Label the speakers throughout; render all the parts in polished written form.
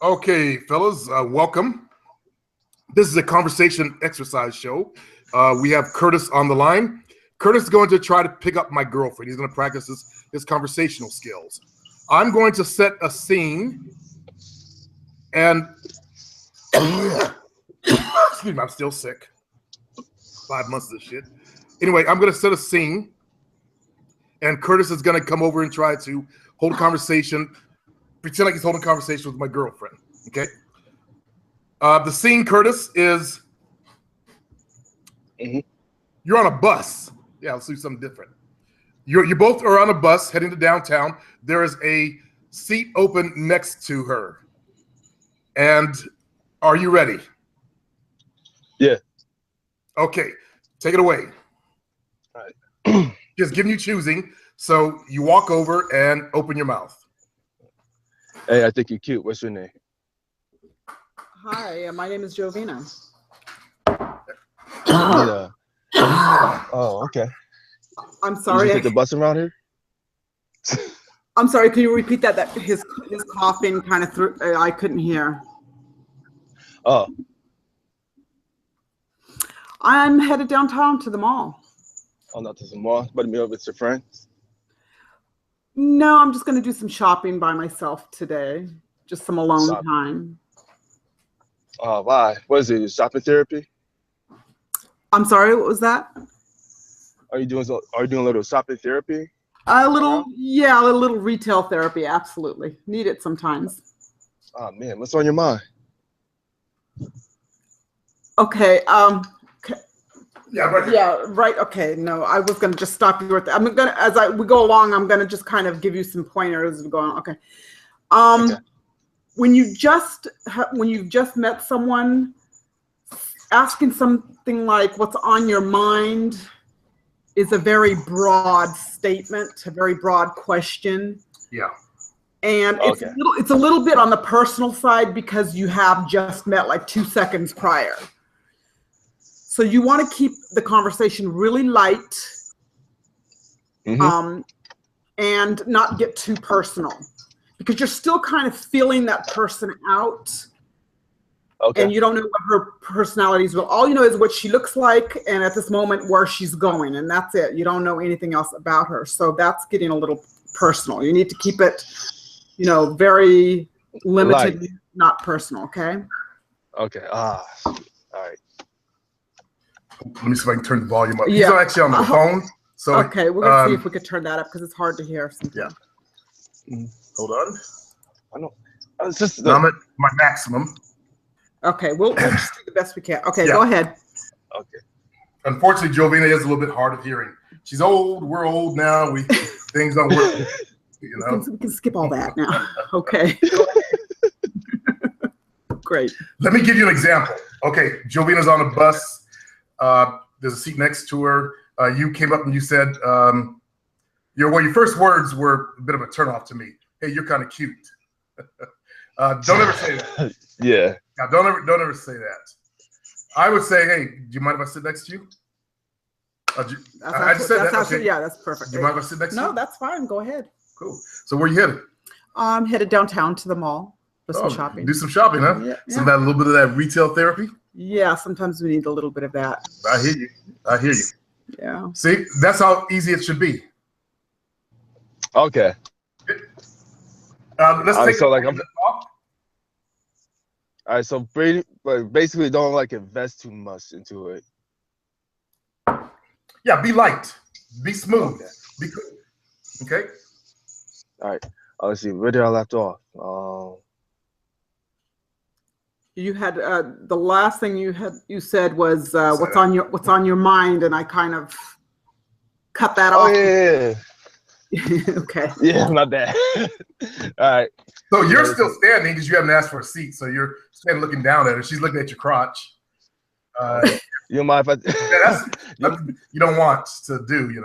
Speaker 1: Okay, fellas, welcome. This is a conversation exercise show. We have Curtis on the line. Curtis is going to try to pick up my girlfriend. He's going to practice his conversational skills. I'm going to set a scene, and excuse me, I'm still sick. 5 months of this shit. Anyway, I'm going to set a scene, and Curtis is going to come over and try to hold a conversation, pretend like he's holding a conversation with my girlfriend. Okay. The scene, Curtis, is you're on a bus. Yeah, let's do something different. You both are on a bus heading to downtown. There is a seat open next to her. And are you ready?
Speaker 2: Yeah.
Speaker 1: Okay, take it away.
Speaker 2: All right.
Speaker 1: Just giving you choosing. So you walk over and open your mouth.
Speaker 2: Hey, I think you're cute. What's your name?
Speaker 3: Hi, my name is Jovina.
Speaker 2: Oh, okay.
Speaker 3: I'm sorry.
Speaker 2: You take the bus around here?
Speaker 3: I'm sorry. Can you repeat that? That his coughing kind of threw. I couldn't hear.
Speaker 2: Oh.
Speaker 3: I'm headed downtown to the mall.
Speaker 2: Oh, not to the mall, but meet up with your friends.
Speaker 3: No, I'm just going to do some shopping by myself today. Just some alone time.
Speaker 2: Oh, why? What is it? Shopping therapy?
Speaker 3: I'm sorry. What was that?
Speaker 2: Are you doing a little shopping therapy?
Speaker 3: A little, yeah, a little retail therapy. Absolutely, need it sometimes.
Speaker 2: Oh man, what's on your mind?
Speaker 3: Okay.
Speaker 1: Yeah, right.
Speaker 3: Yeah, right. Okay. No, I was gonna just stop you right there. I'm gonna, we go along, I'm gonna just kind of give you some pointers as we go on. Okay. Okay. When you've just met someone, asking something like "What's on your mind" is a very broad statement, a very broad question.
Speaker 1: Yeah.
Speaker 3: And it's a little bit on the personal side because you have just met like 2 seconds prior. So you want to keep the conversation really light, and not get too personal, because you're still kind of feeling that person out. Okay. And you don't know what her personality is. Well, all you know is what she looks like, and at this moment where she's going, and that's it. You don't know anything else about her. So that's getting a little personal. You need to keep it, very limited, light. Not personal. Okay.
Speaker 2: Okay. All right.
Speaker 1: Let me see if I can turn the volume up. Yeah. He's actually on the phone. So
Speaker 3: okay, we're gonna see if we could turn that up because it's hard to hear sometimes.
Speaker 1: Yeah. Hold on.
Speaker 2: I know. It's just
Speaker 1: I'm at my maximum.
Speaker 3: Okay, we'll just do the best we can. Okay, Go ahead.
Speaker 2: Okay.
Speaker 1: Unfortunately, Jovina is a little bit hard of hearing. She's old. We're old now. Things don't work.
Speaker 3: We can skip all that now. Okay. Great.
Speaker 1: Let me give you an example. Okay, Jovina's on a bus. There's a seat next to her. You came up and you said, your first words were a bit of a turnoff to me. Hey, you're kind of cute. Don't ever say that.
Speaker 2: Yeah.
Speaker 1: Now, don't ever say that. I would say, hey, do you mind if I sit next to you? I just said that. Okay.
Speaker 3: Yeah, that's perfect.
Speaker 1: Do you mind if I sit next to you?
Speaker 3: No, that's fine. Go ahead.
Speaker 1: Cool. So where are you headed?
Speaker 3: I'm headed downtown to the mall for some shopping.
Speaker 1: Do some shopping, huh?
Speaker 3: Yeah.
Speaker 1: Some of that, a little bit of that retail therapy?
Speaker 3: Yeah, sometimes we need a little bit of that.
Speaker 1: I hear you.
Speaker 3: Yeah.
Speaker 1: See, that's how easy it should be.
Speaker 2: Okay.
Speaker 1: Let's take
Speaker 2: so like all right, so basically don't invest too much into it.
Speaker 1: Yeah, be light, be smooth, be good. Okay.
Speaker 2: All right. Let's see. Where did I left off?
Speaker 3: You had the last thing you said was what's on your mind, and I kind of cut that off.
Speaker 2: Oh yeah.
Speaker 3: Okay.
Speaker 2: Yeah, my bad. All right.
Speaker 1: So you're still standing because you haven't asked for a seat. So you're standing looking down at her. She's looking at your crotch.
Speaker 2: You don't mind if I?
Speaker 1: That's you don't want to do.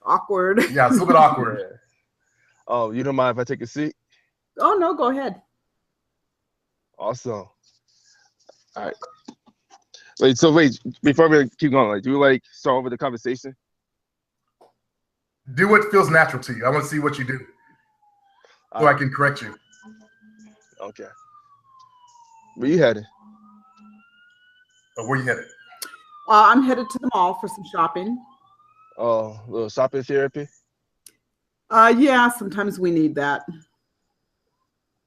Speaker 3: Awkward.
Speaker 1: Yeah, it's a little bit awkward.
Speaker 2: Yeah. Oh, you don't mind if I take a seat?
Speaker 3: Oh no, go ahead.
Speaker 2: Awesome. All right. Wait, before we keep going, do you start over the conversation?
Speaker 1: Do what feels natural to you. I want to see what you do so I can correct you.
Speaker 2: Okay. Where you headed?
Speaker 1: Where you headed?
Speaker 3: I'm headed to the mall for some shopping.
Speaker 2: Oh, a little shopping therapy?
Speaker 3: Yeah, sometimes we need that.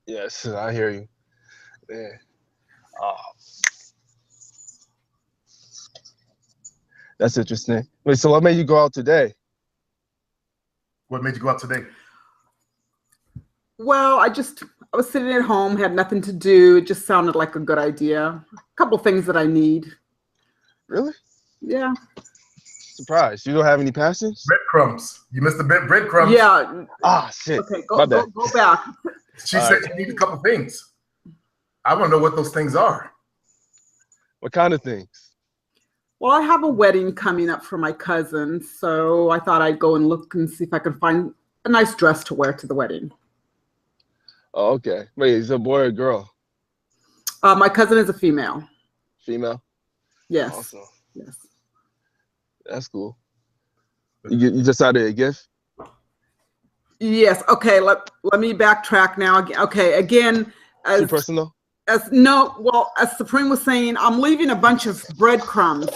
Speaker 2: Yes, I hear you. Yeah. Oh, that's interesting. Wait, so what made you go out today?
Speaker 1: What made you go out today?
Speaker 3: Well, I was sitting at home, had nothing to do. It just sounded like a good idea. A couple things that I need.
Speaker 2: Really?
Speaker 3: Yeah.
Speaker 2: Surprised. You don't have any passions?
Speaker 1: Breadcrumbs. You missed the breadcrumbs.
Speaker 3: Yeah.
Speaker 2: Ah, shit.
Speaker 3: Okay,
Speaker 2: My bad.
Speaker 3: go back.
Speaker 1: She said you need a couple things. I want to know what those things are.
Speaker 2: What kind of things?
Speaker 3: Well, I have a wedding coming up for my cousin, so I thought I'd go and look and see if I could find a nice dress to wear to the wedding.
Speaker 2: Oh, okay. Wait, is it a boy or a girl?
Speaker 3: My cousin is a female.
Speaker 2: Female?
Speaker 3: Yes.
Speaker 2: Awesome.
Speaker 3: Yes.
Speaker 2: That's cool. You decided a gift?
Speaker 3: Yes. Okay. Let me backtrack now. Okay. Again,
Speaker 2: Too personal?
Speaker 3: As Supreme was saying, I'm leaving a bunch of breadcrumbs.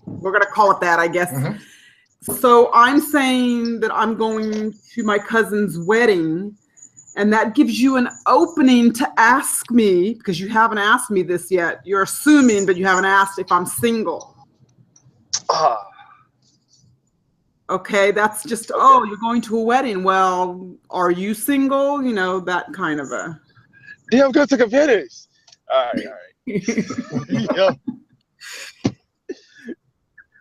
Speaker 3: We're gonna call it that, I guess.
Speaker 1: Mm-hmm.
Speaker 3: So I'm saying that I'm going to my cousin's wedding, and that gives you an opening to ask me, because you haven't asked me this yet. You're assuming, but you haven't asked if I'm single.
Speaker 2: Ah.
Speaker 3: Okay, that's just, oh, you're going to a wedding. Well, are you single? You know, that kind of a.
Speaker 2: Damn, go take advantage. All right. Yo.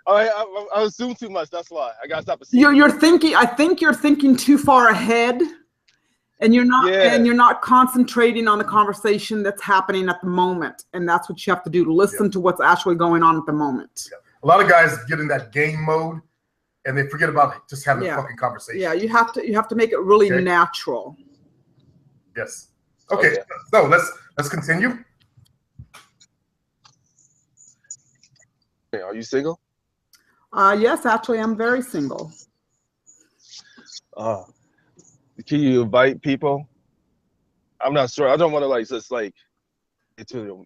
Speaker 2: All right, I assume too much. That's why I gotta stop.
Speaker 3: You're thinking. I think you're thinking too far ahead, and you're not.
Speaker 2: Yeah.
Speaker 3: And you're not concentrating on the conversation that's happening at the moment. And that's what you have to do, to listen to what's actually going on at the moment.
Speaker 1: Yeah. A lot of guys get in that game mode, and they forget about just having a fucking conversation.
Speaker 3: Yeah, you have to make it really natural.
Speaker 1: Yes. Okay. So let's continue.
Speaker 2: Are you single?
Speaker 3: Yes, actually, I'm very single.
Speaker 2: Can you invite people? I'm not sure. I don't want to just get to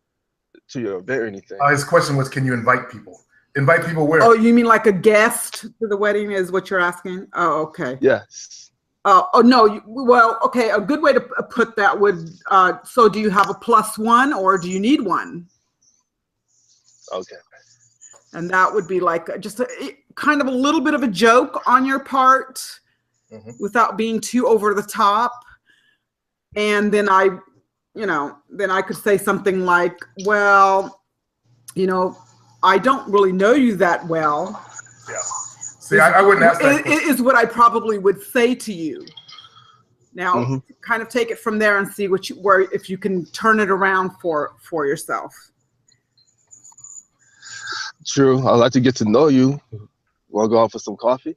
Speaker 2: your event or anything.
Speaker 1: His question was, can you invite people? Invite people where?
Speaker 3: Oh, you mean like a guest to the wedding is what you're asking? Oh, okay.
Speaker 2: Yes.
Speaker 3: Oh no. Well, okay. A good way to put that would. So, do you have a +1 or do you need one?
Speaker 2: Okay.
Speaker 3: And that would be like just kind of a little bit of a joke on your part, without being too over the top. And then I could say something like, well, I don't really know you that well.
Speaker 1: Yeah. See, I wouldn't ask that.
Speaker 3: Is what I probably would say to you. Now, kind of take it from there and see if you can turn it around for yourself.
Speaker 2: True. I'd like to get to know you. Want to go out for some coffee?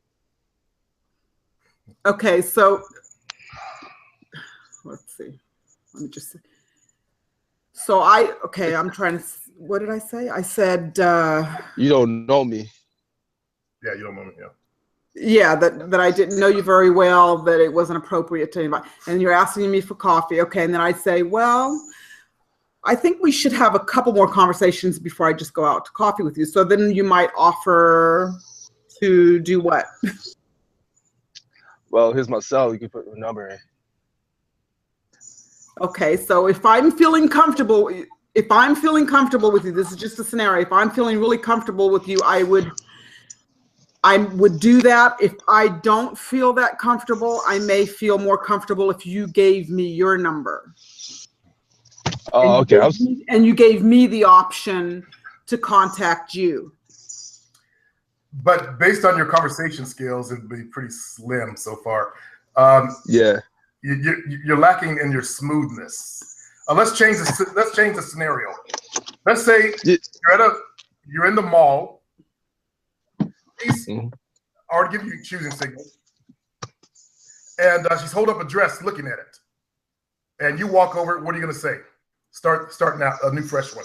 Speaker 3: Okay, so let's see. Let me just say. So I'm trying to. What did I say? I said.
Speaker 2: You don't know me.
Speaker 1: Yeah, you don't know me. Yeah.
Speaker 3: Yeah, that I didn't know you very well, that it wasn't appropriate to invite. And you're asking me for coffee. Okay, and then I say, well, I think we should have a couple more conversations before I just go out to coffee with you. So then you might offer to do what?
Speaker 2: Well, here's my cell. You can put your number in.
Speaker 3: Okay, so if I'm feeling comfortable with you, this is just a scenario. If I'm feeling really comfortable with you, I would do that. If I don't feel that comfortable, I may feel more comfortable if you gave me your number.
Speaker 2: Oh, okay.
Speaker 3: And you gave me the option to contact you.
Speaker 1: But based on your conversation skills, it'd be pretty slim so far.
Speaker 2: Yeah.
Speaker 1: You're lacking in your smoothness. Let's change the scenario. Let's say you're in the mall. She's already give you choosing signals, and she's holding up a dress, looking at it, and you walk over. What are you going to say? Start now, a new fresh one.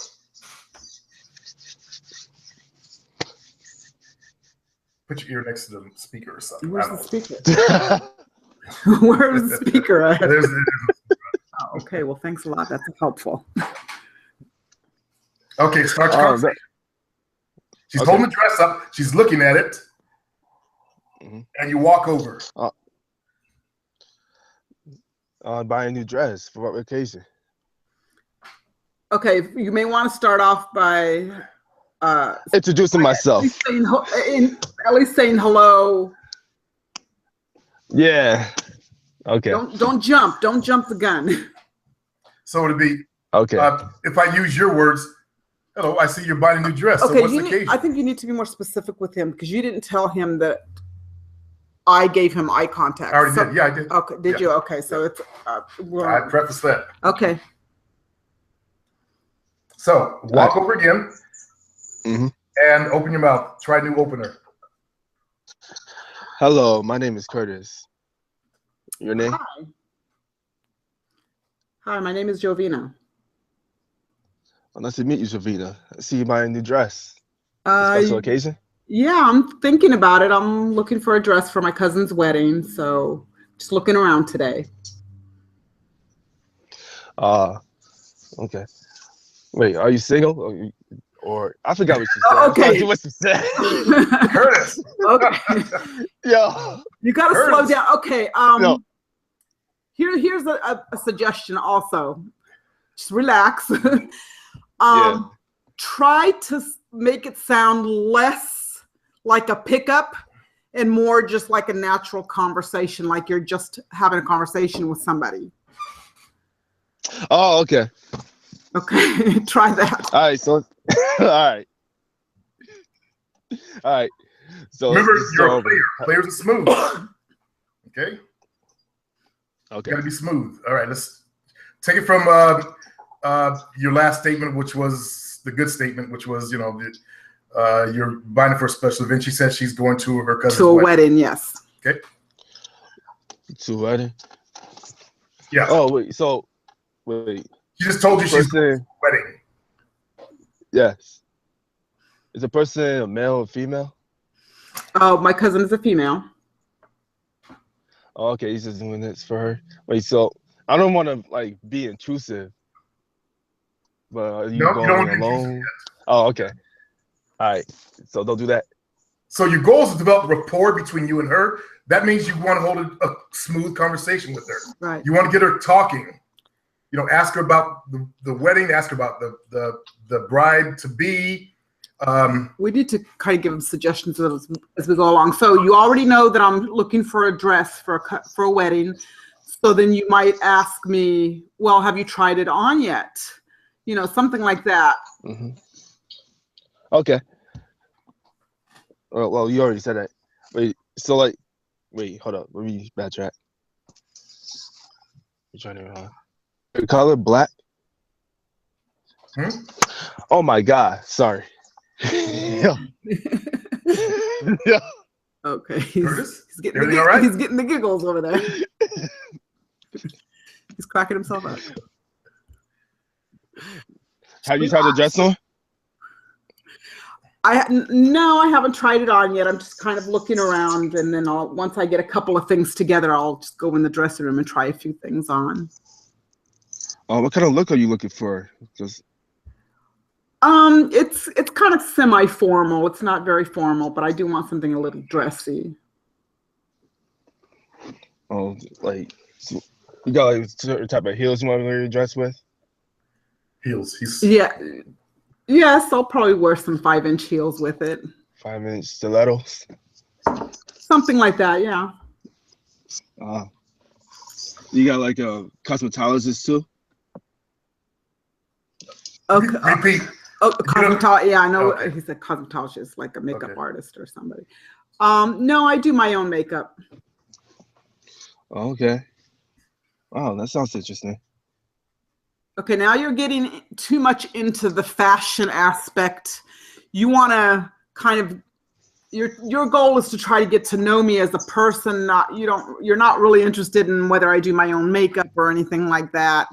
Speaker 1: Put your ear next to the speaker or something.
Speaker 3: Where's the speaker? Where's the speaker at?
Speaker 1: There's
Speaker 3: Oh, okay, well, thanks a lot. That's helpful.
Speaker 1: Okay, start your conversation. She's holding the dress up. She's looking at it, and you walk over.
Speaker 2: Buy a new dress for what occasion?
Speaker 3: Okay, you may want to start off by
Speaker 2: introducing myself.
Speaker 3: At least saying hello.
Speaker 2: Yeah. Okay.
Speaker 3: Don't jump. Don't jump the gun.
Speaker 1: So it'd be
Speaker 2: okay.
Speaker 1: If I use your words, hello, I see you're buying a new dress.
Speaker 3: Okay,
Speaker 1: so what's the occasion?
Speaker 3: I think you need to be more specific with him because you didn't tell him that I gave him eye contact.
Speaker 1: I already did. Yeah, I did.
Speaker 3: Okay, did you? Okay, so it's.
Speaker 1: I prefaced that.
Speaker 3: Okay.
Speaker 1: So walk over again and open your mouth. Try new opener.
Speaker 2: Hello, my name is Curtis. Your name?
Speaker 3: Hi, my name is Jovina.
Speaker 2: Well, nice to meet you, Jovina. I see you buying a new dress. Special occasion?
Speaker 3: Yeah, I'm thinking about it. I'm looking for a dress for my cousin's wedding, so just looking around today.
Speaker 2: Okay. Wait, are you single? Or I forgot what you said.
Speaker 3: Okay.
Speaker 2: What you said.
Speaker 1: Curtis.
Speaker 3: Okay.
Speaker 2: Yo.
Speaker 3: You gotta slow down. Okay.
Speaker 2: No.
Speaker 3: Here's a suggestion also. Just relax. Try to make it sound less like a pickup and more just like a natural conversation, like you're just having a conversation with somebody.
Speaker 2: Oh, okay.
Speaker 3: Okay, try that.
Speaker 2: All right, so all right. So
Speaker 1: remember, you're a player. Players are smooth. Okay.
Speaker 2: Okay.
Speaker 1: Got to be smooth. All right, let's take it from your last statement, which was the good statement, which was, you know, you're buying it for a special event. She said she's going to her cousin's
Speaker 3: wedding. Yes.
Speaker 1: Okay.
Speaker 2: To a wedding.
Speaker 1: Yeah.
Speaker 2: Oh wait. So wait.
Speaker 1: She just told you she's going to a wedding.
Speaker 2: Yes. Is the person a male or female?
Speaker 3: Oh, my cousin is a female.
Speaker 2: Oh, okay, he's just doing this for her. Wait, so I don't want to like be intrusive, but are you going alone? Oh, okay. All right. So don't do that.
Speaker 1: So your goal is to develop rapport between you and her. That means you want to hold a smooth conversation with her.
Speaker 3: Right.
Speaker 1: You want to get her talking. You know, ask her about the wedding. Ask her about the bride to be.
Speaker 3: We need to kind of give them suggestions as we go along. So you already know that I'm looking for a dress for a wedding. So then you might ask me, well, have you tried it on yet? You know, something like that.
Speaker 2: Mm-hmm. Okay. Well, you already said that. Wait, so like, wait, hold up. Let me backtrack. You're trying to your color black? Oh my God, sorry. Yeah. Yeah.
Speaker 3: Okay. He's getting
Speaker 1: everything all right?
Speaker 3: He's getting the giggles over there. He's cracking himself up.
Speaker 2: Have you tried the dress on?
Speaker 3: No, I haven't tried it on yet. I'm just kind of looking around, and then once I get a couple of things together, I'll just go in the dressing room and try a few things on.
Speaker 2: Oh, what kind of look are you looking for? Just
Speaker 3: it's kind of semi-formal. It's not very formal, but I do want something a little dressy.
Speaker 2: Oh, like so you got like certain type of heels you want to wear your dress with?
Speaker 1: Heels.
Speaker 3: Yeah. Yes, I'll probably wear some 5-inch heels with it.
Speaker 2: 5-inch stilettos?
Speaker 3: Something like that, yeah.
Speaker 2: You got like a cosmetologist too?
Speaker 1: Okay. Repeat.
Speaker 3: Yeah, I know. Okay. He's a cosmetologist, like a makeup artist or somebody. No, I do my own makeup.
Speaker 2: Okay. Wow, that sounds interesting.
Speaker 3: Okay, now you're getting too much into the fashion aspect. You want to kind of your goal is to try to get to know me as a person. You're not really interested in whether I do my own makeup or anything like that.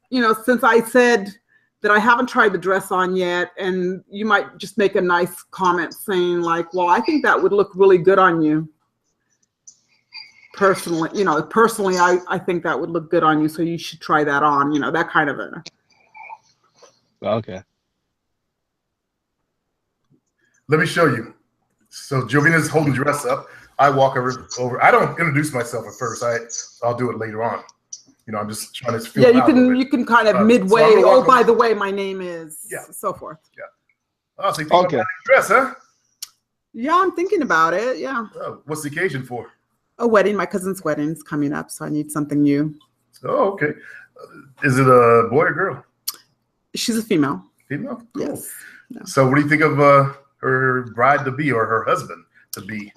Speaker 3: You know, since I said that I haven't tried the dress on yet, and you might just make a nice comment saying like, well, I think that would look really good on you. Personally, I think that would look good on you, so you should try that on, you know, that kind of a.
Speaker 2: Okay.
Speaker 1: Let me show you. So Jovina's holding the dress up. I walk over. I don't introduce myself at first. I'll do it later on. You know, I'm just trying to feel.
Speaker 3: Yeah, you can kind of midway. So by the way, my name is so forth.
Speaker 1: Yeah. Oh, so you think about dress, huh?
Speaker 3: Yeah, I'm thinking about it. Yeah.
Speaker 1: Oh, what's the occasion for?
Speaker 3: A wedding. My cousin's wedding is coming up, so I need something new.
Speaker 1: Oh, okay. Is it a boy or girl?
Speaker 3: She's a female.
Speaker 1: Female? Cool.
Speaker 3: Yes. Yeah.
Speaker 1: So what do you think of her bride to be or her husband to be?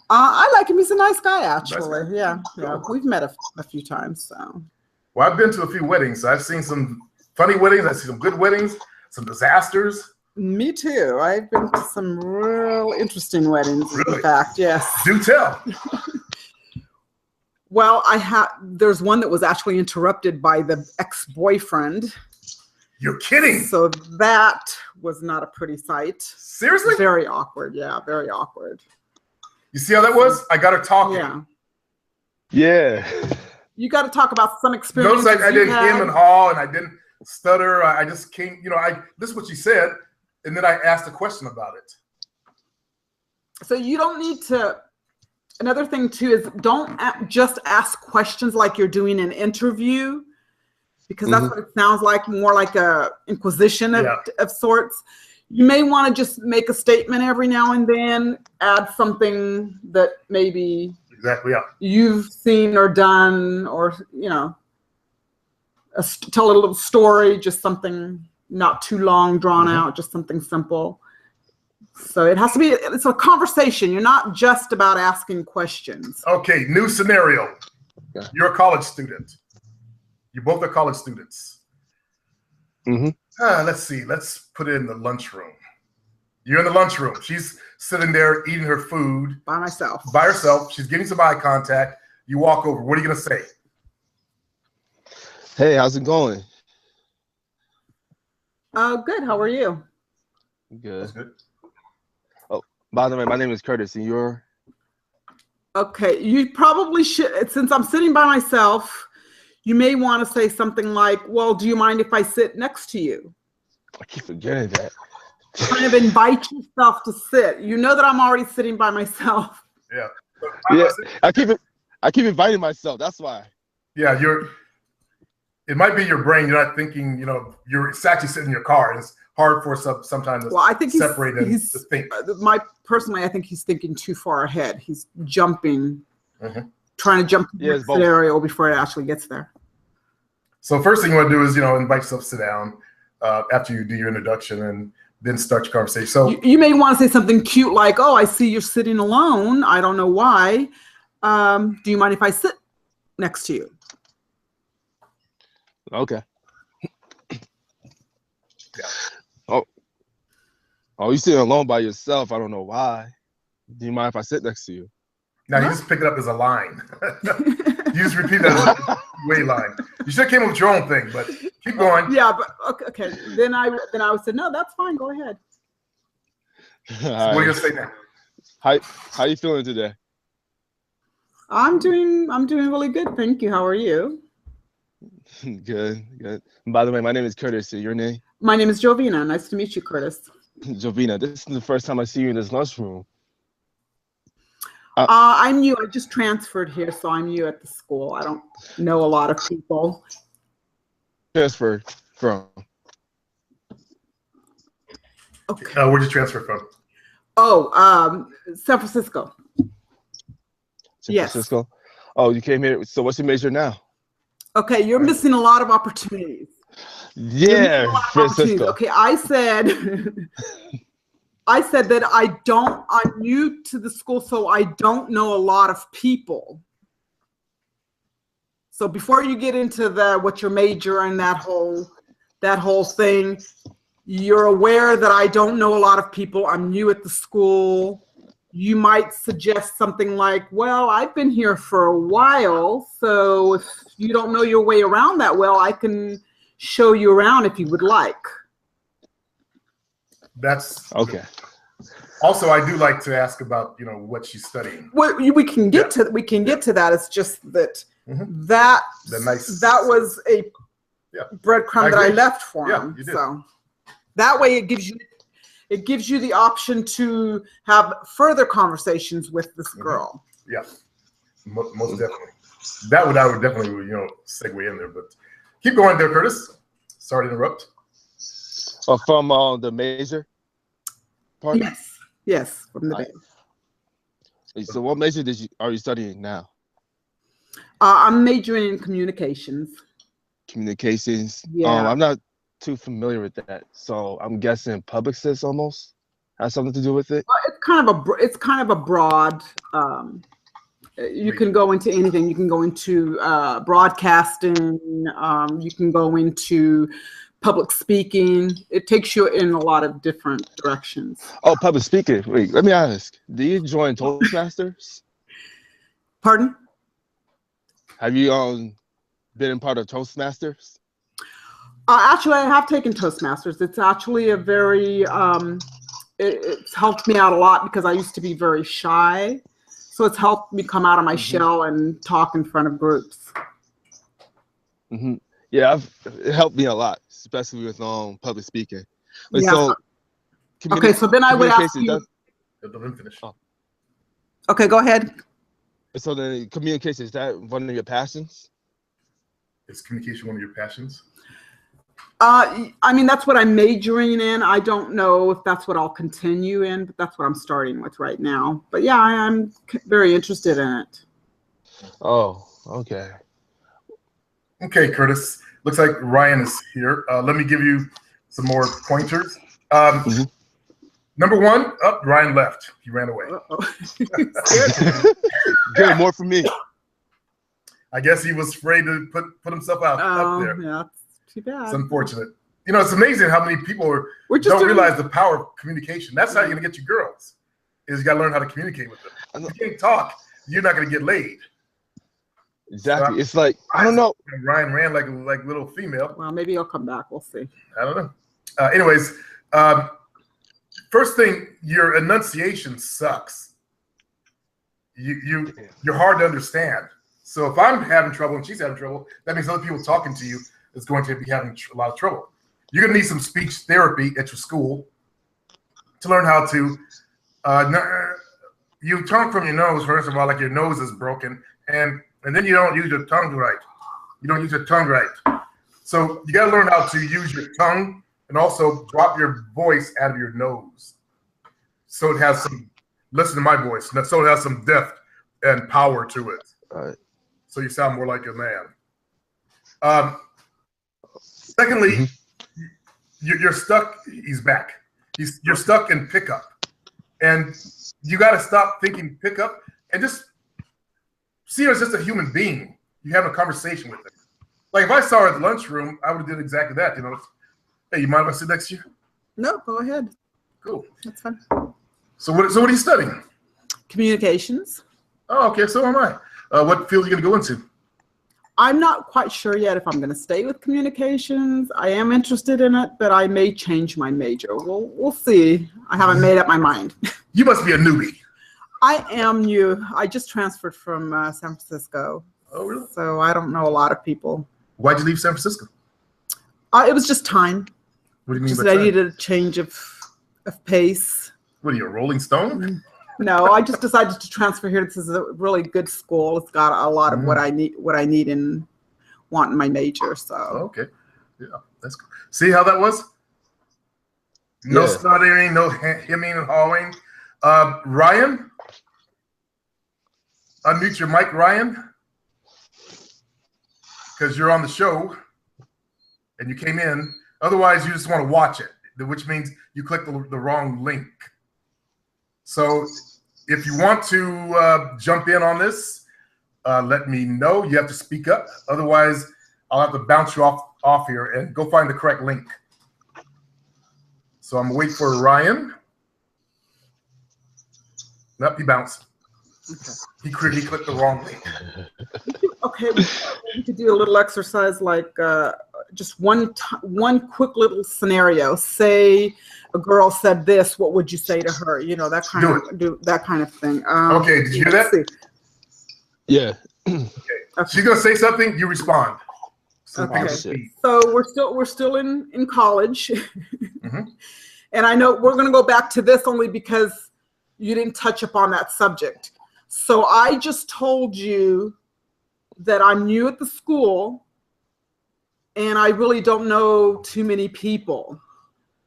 Speaker 3: I like him. He's a nice guy, actually.
Speaker 1: Nice guy.
Speaker 3: Yeah. Yeah. We've met a few times. So.
Speaker 1: Well, I've been to a few weddings. I've seen some funny weddings. I've seen some good weddings, some disasters.
Speaker 3: Me too. I've been to some real interesting weddings. Really? In fact, yes.
Speaker 1: Do tell.
Speaker 3: Well, there's one that was actually interrupted by the ex-boyfriend.
Speaker 1: You're kidding.
Speaker 3: So that was not a pretty sight.
Speaker 1: Seriously?
Speaker 3: Very awkward. Yeah, very awkward.
Speaker 1: You see how that was? I got her talking.
Speaker 3: Yeah.
Speaker 2: Yeah.
Speaker 3: You got to talk about some experiences.
Speaker 1: Notice I didn't hem and haw and I didn't stutter. I just came, this is what she said. And then I asked a question about it.
Speaker 3: So you don't need to. Another thing too is don't just ask questions like you're doing an interview, because that's what it sounds like, more like a inquisition of sorts. You may want to just make a statement every now and then, add something that maybe you've seen or done, or tell a little story, just something not too long, drawn out, just something simple. So it has to be, it's a conversation. You're not just about asking questions.
Speaker 1: Okay, new scenario. Yeah. You're a college student. You both are college students. Let's see. Let's put it in the lunchroom. You're in the lunchroom. She's sitting there eating her food.
Speaker 3: By myself.
Speaker 1: By herself. She's getting some eye contact. You walk over. What are you going to say?
Speaker 2: Hey, how's it going?
Speaker 3: Good. How are you?
Speaker 2: Good.
Speaker 1: That's good.
Speaker 2: Oh, by the way, my name is Curtis, and you're?
Speaker 3: Okay. You probably should, since I'm sitting by myself, you may want to say something like, well, do you mind if I sit next to you?
Speaker 2: I keep forgetting that.
Speaker 3: Kind of invite yourself to sit. You know that I'm already sitting by myself.
Speaker 1: Yeah.
Speaker 2: Yeah. I keep inviting myself. That's why.
Speaker 1: Yeah, it might be your brain. You're not thinking, you're actually sitting in your car, and it's hard for sometimes to separate and to think.
Speaker 3: Personally, I think he's thinking too far ahead. He's jumping, trying to jump to the scenario before it actually gets there.
Speaker 1: So first thing you want to do is, invite yourself to sit down after you do your introduction, and then start your conversation. So
Speaker 3: you may want to say something cute like, oh, I see you're sitting alone. I don't know why. Do you mind if I sit next to you?
Speaker 2: Okay. Oh, you're sitting alone by yourself. I don't know why. Do you mind if I sit next to you?
Speaker 1: Now you just pick it up as a line. You just repeat that as a way line. You should have came up with your own thing, but keep going.
Speaker 3: Yeah, but okay. Then I would say, no, that's fine. Go ahead.
Speaker 1: So what are you gonna say now?
Speaker 2: How you feeling today?
Speaker 3: I'm doing really good. Thank you. How are you?
Speaker 2: Good. And by the way, my name is Curtis. So your name?
Speaker 3: My name is Jovina. Nice to meet you, Curtis.
Speaker 2: Jovina, this is the first time I see you in this lunchroom.
Speaker 3: I'm new. I just transferred here, so I'm new at the school. I don't know a lot of people.
Speaker 2: Transferred from?
Speaker 3: Okay.
Speaker 1: Where'd you transfer from?
Speaker 3: Oh, San Francisco.
Speaker 2: San Francisco? Oh, you came here. So what's your major now?
Speaker 3: Okay, you're missing a lot of opportunities.
Speaker 2: Yeah, Francisco.
Speaker 3: Okay, I said that I'm new to the school, so I don't know a lot of people. So before you get into what your major and that whole thing, you're aware that I don't know a lot of people. I'm new at the school. You might suggest something like, well, I've been here for a while, so if you don't know your way around that well, I can show you around if you would like.
Speaker 1: That's
Speaker 2: okay.
Speaker 1: Also, I do like to ask about, what she's studying.
Speaker 3: Well, we can get to that. It's just that that was breadcrumb that I left for him.
Speaker 1: You did.
Speaker 3: So that way it gives you the option to have further conversations with this girl.
Speaker 1: Yeah, most definitely. I would definitely segue in there, but keep going there, Curtis. Sorry to interrupt.
Speaker 2: From the major part?
Speaker 3: Yes, from the day.
Speaker 2: So what major are you studying now?
Speaker 3: I'm majoring in communications.
Speaker 2: Communications.
Speaker 3: Yeah.
Speaker 2: I'm not too familiar with that, so I'm guessing publicist almost has something to do with it.
Speaker 3: It's kind of a broad. You can go into anything. You can go into broadcasting. You can go into public speaking. It takes you in a lot of different directions.
Speaker 2: Oh, public speaking. Wait, let me ask. Do you join Toastmasters?
Speaker 3: Pardon?
Speaker 2: Have you been a part of Toastmasters?
Speaker 3: Actually, I have taken Toastmasters. It's actually a very it's helped me out a lot because I used to be very shy. So it's helped me come out of my shell and talk in front of groups.
Speaker 2: Yeah, it helped me a lot, especially with public speaking. Wait,
Speaker 3: yeah.
Speaker 2: So,
Speaker 3: so then I would ask you.
Speaker 1: Let him finish.
Speaker 2: Oh.
Speaker 3: Okay, go ahead.
Speaker 2: So the communication, is that one of your passions?
Speaker 1: Is communication one of your passions?
Speaker 3: I mean, that's what I'm majoring in. I don't know if that's what I'll continue in, but that's what I'm starting with right now. But yeah, I'm very interested in it.
Speaker 2: Oh, okay.
Speaker 1: Okay, Curtis. Looks like Ryan is here. Let me give you some more pointers. Number one, Ryan left. He ran away.
Speaker 2: Good, more for me.
Speaker 1: I guess he was afraid to put himself up there.
Speaker 3: Yeah, it's too bad.
Speaker 1: It's unfortunate. It's amazing how many people don't realize the power of communication. That's how you're gonna get your girls. Is you gotta learn how to communicate with them. If you can't talk, you're not gonna get laid.
Speaker 2: Exactly. So it's like I don't know.
Speaker 1: Ryan ran like little female.
Speaker 3: Well, maybe he'll come back. We'll see.
Speaker 1: I don't know. Anyways, first thing, your enunciation sucks. You're hard to understand. So if I'm having trouble and she's having trouble, that means other people talking to you is going to be having a lot of trouble. You're going to need some speech therapy at your school to learn how to. You talk from your nose, first of all, like your nose is broken, and then you don't use your tongue right. You don't use your tongue right. So you got to learn how to use your tongue and also drop your voice out of your nose. So it has some, listen to my voice, so it has some depth and power to it.
Speaker 2: All right.
Speaker 1: So you sound more like a man. Secondly, you're stuck. He's back. You're stuck in pickup, and you got to stop thinking pickup and just see her as just a human being. You have a conversation with her. Like if I saw her at the lunchroom, I would have did exactly that. Hey, you mind if I sit next to you?
Speaker 3: No, go ahead.
Speaker 1: Cool.
Speaker 3: That's fine.
Speaker 1: So what are you studying?
Speaker 3: Communications.
Speaker 1: Oh, okay. So am I. What field are you going to go into?
Speaker 3: I'm not quite sure yet if I'm going to stay with communications. I am interested in it, but I may change my major. We'll see. I haven't made up my mind.
Speaker 1: You must be a newbie.
Speaker 3: I am new. I just transferred from San Francisco.
Speaker 1: Oh, really?
Speaker 3: So I don't know a lot of people.
Speaker 1: Why'd you leave San Francisco?
Speaker 3: It was just time.
Speaker 1: What do you mean
Speaker 3: just
Speaker 1: by
Speaker 3: that
Speaker 1: time?
Speaker 3: I needed a change of pace.
Speaker 1: What are you, a Rolling Stone?
Speaker 3: No, I just decided to transfer here. This is a really good school. It's got a lot of what I need and want in my major. So
Speaker 1: okay, yeah, that's cool. See how that was? No stuttering, no hemming and hawing. Ryan, unmute your mic, Ryan, because you're on the show and you came in. Otherwise, you just want to watch it, which means you clicked the wrong link. So if you want to jump in on this, let me know. You have to speak up. Otherwise, I'll have to bounce you off here and go find the correct link. So I'm going to wait for Ryan. Nope, he bounced. Okay. He clicked the wrong link.
Speaker 3: Okay, we could do a little exercise like just one quick little scenario. Say a girl said this, what would you say to her? That kind of thing.
Speaker 1: Okay, did you hear that?
Speaker 2: Yeah.
Speaker 1: Okay. She's gonna say something, you respond.
Speaker 3: Okay. So we're still in college.
Speaker 1: Mm-hmm.
Speaker 3: And I know we're going to go back to this only because you didn't touch upon that subject. So I just told you that I'm new at the school and I really don't know too many people.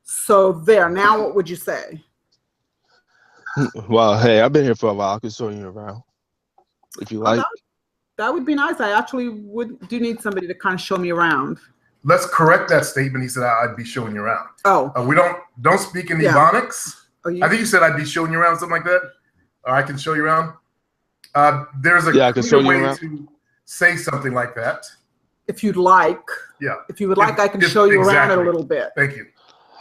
Speaker 3: So there, now what would you say?
Speaker 2: Well, hey, I've been here for a while. I can show you around if you like.
Speaker 3: That would be nice. I actually do need somebody to kind of show me around.
Speaker 1: Let's correct that statement. He said I'd be showing you around.
Speaker 3: Oh.
Speaker 1: We don't speak in Ebonics.
Speaker 3: Oh,
Speaker 1: I think you said I'd be showing you around, something like that. Or I can show you around. There's a clear way to say something like that.
Speaker 3: If you'd like.
Speaker 1: Yeah.
Speaker 3: If you would like, I can show you around a little bit.
Speaker 1: Thank you.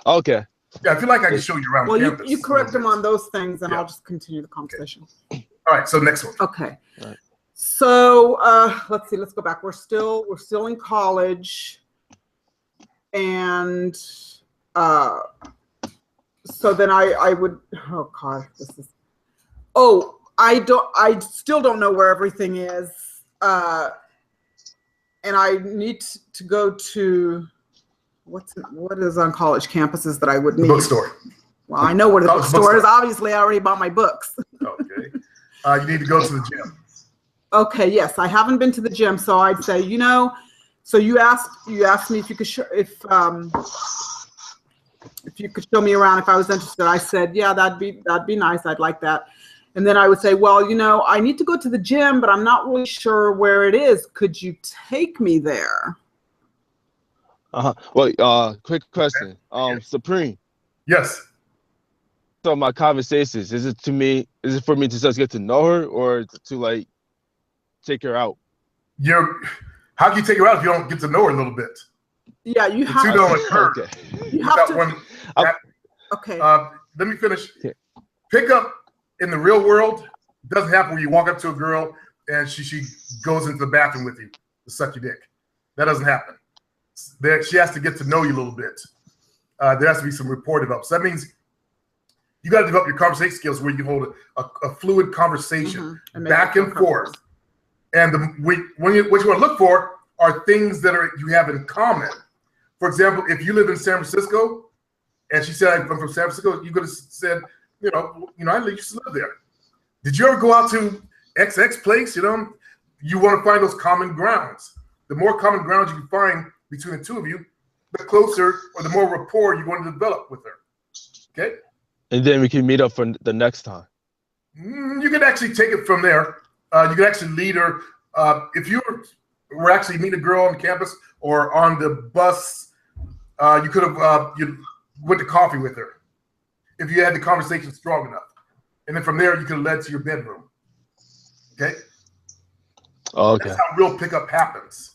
Speaker 2: Okay.
Speaker 1: Yeah, I feel like I can show you around campus.
Speaker 3: You correct them on those things, and I'll just continue the conversation.
Speaker 1: Okay. All right, so next one.
Speaker 3: Okay. All right. So let's see. Let's go back. We're still in college, and so then I would. Oh God, this is. Oh, I still don't know where everything is, and I need to go to. What is on college campuses that I would need?
Speaker 1: Bookstore.
Speaker 3: Well, I know where the bookstore is. Obviously, I already bought my books.
Speaker 1: Okay. You need to go to the gym.
Speaker 3: Okay. Yes, I haven't been to the gym, so I'd say, so you asked me if you could if you could show me around if I was interested. I said, yeah, that'd be nice. I'd like that. And then I would say, well, I need to go to the gym, but I'm not really sure where it is. Could you take me there?
Speaker 2: Well, quick question. Supreme.
Speaker 1: Yes.
Speaker 2: So my conversations, is it for me to just get to know her or to like take her out?
Speaker 1: How can you take her out if you don't get to know her a little bit?
Speaker 3: Yeah, you have
Speaker 1: to. Don't occur.
Speaker 2: Okay.
Speaker 3: You have to. Okay.
Speaker 1: Let me finish. Pick up in the real world doesn't happen where you walk up to a girl and she goes into the bathroom with you to suck your dick. That doesn't happen. She has to get to know you a little bit. There has to be some rapport developed. So that means you got to develop your conversation skills where you can hold a fluid conversation back and forth. And what you want to look for are things that you have in common. For example, if you live in San Francisco and she said, I'm from San Francisco, you could have said, I used to live there. Did you ever go out to XX place? You want to find those common grounds. The more common grounds you can find between the two of you, the closer or the more rapport you want to develop with her. Okay?
Speaker 2: And then we can meet up for the next time.
Speaker 1: You can actually take it from there. You can actually lead her. If you were actually meeting a girl on campus or on the bus, you could have you went to coffee with her if you had the conversation strong enough. And then from there, you could have led to your bedroom. Okay?
Speaker 2: Okay.
Speaker 1: That's how real pickup happens.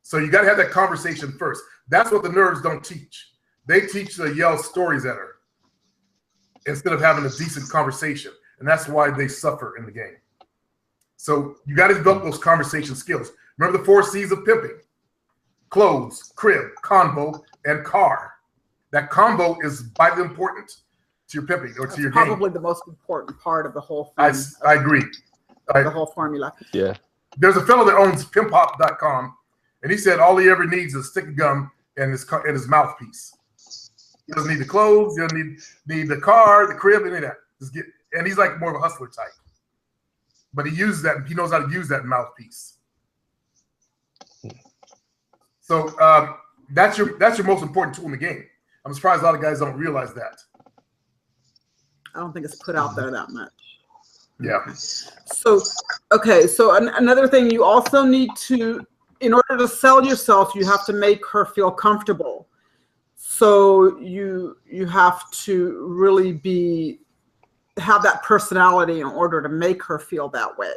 Speaker 1: So you got to have that conversation first. That's what the nerds don't teach. They teach to yell stories at her instead of having a decent conversation. And that's why they suffer in the game. So you got to develop those conversation skills. Remember the 4 C's of pimping: clothes, crib, convo, and car. That convo is vitally important to your pimping or to your game.
Speaker 3: Probably the most important part of the whole thing.
Speaker 1: I agree.
Speaker 3: The whole formula.
Speaker 2: Yeah.
Speaker 1: There's a fellow that owns pimphop.com. And he said all he ever needs is a stick of gum and his mouthpiece. He doesn't need the clothes. He doesn't need the car, the crib, any of that. And he's like more of a hustler type. But he uses that. He knows how to use that mouthpiece. So that's your most important tool in the game. I'm surprised a lot of guys don't realize that.
Speaker 3: I don't think it's put out there that much.
Speaker 1: Yeah.
Speaker 3: So another thing, you also need to, in order to sell yourself, you have to make her feel comfortable. So you have to really have that personality in order to make her feel that way.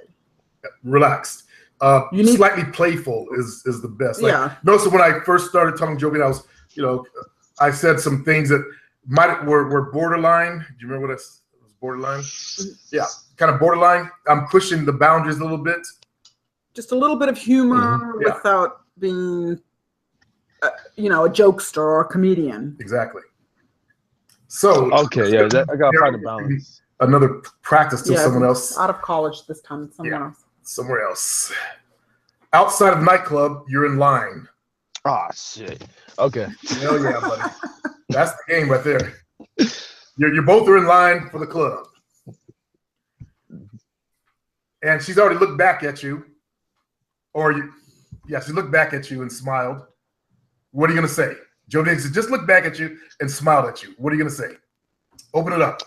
Speaker 1: Relaxed. Slightly playful is the best. Notice when I first started telling Joby, I said some things that were borderline. Do you remember what it was? Borderline? Yeah, kind of borderline. I'm pushing the boundaries a little bit.
Speaker 3: Just a little bit of humor without being, a jokester or a comedian.
Speaker 1: Exactly. So
Speaker 2: okay, I gotta find a balance.
Speaker 1: Another practice to someone else.
Speaker 3: Out of college this time, somewhere else.
Speaker 1: Somewhere else. Outside of the nightclub, you're in line.
Speaker 2: Oh shit. Okay.
Speaker 1: Hell yeah, buddy. That's the game right there. You both are in line for the club. And she's already looked back at you. She looked back at you and smiled. What are you going to say? Jovina said, just looked back at you and smiled at you. What are you going to say? Open it up.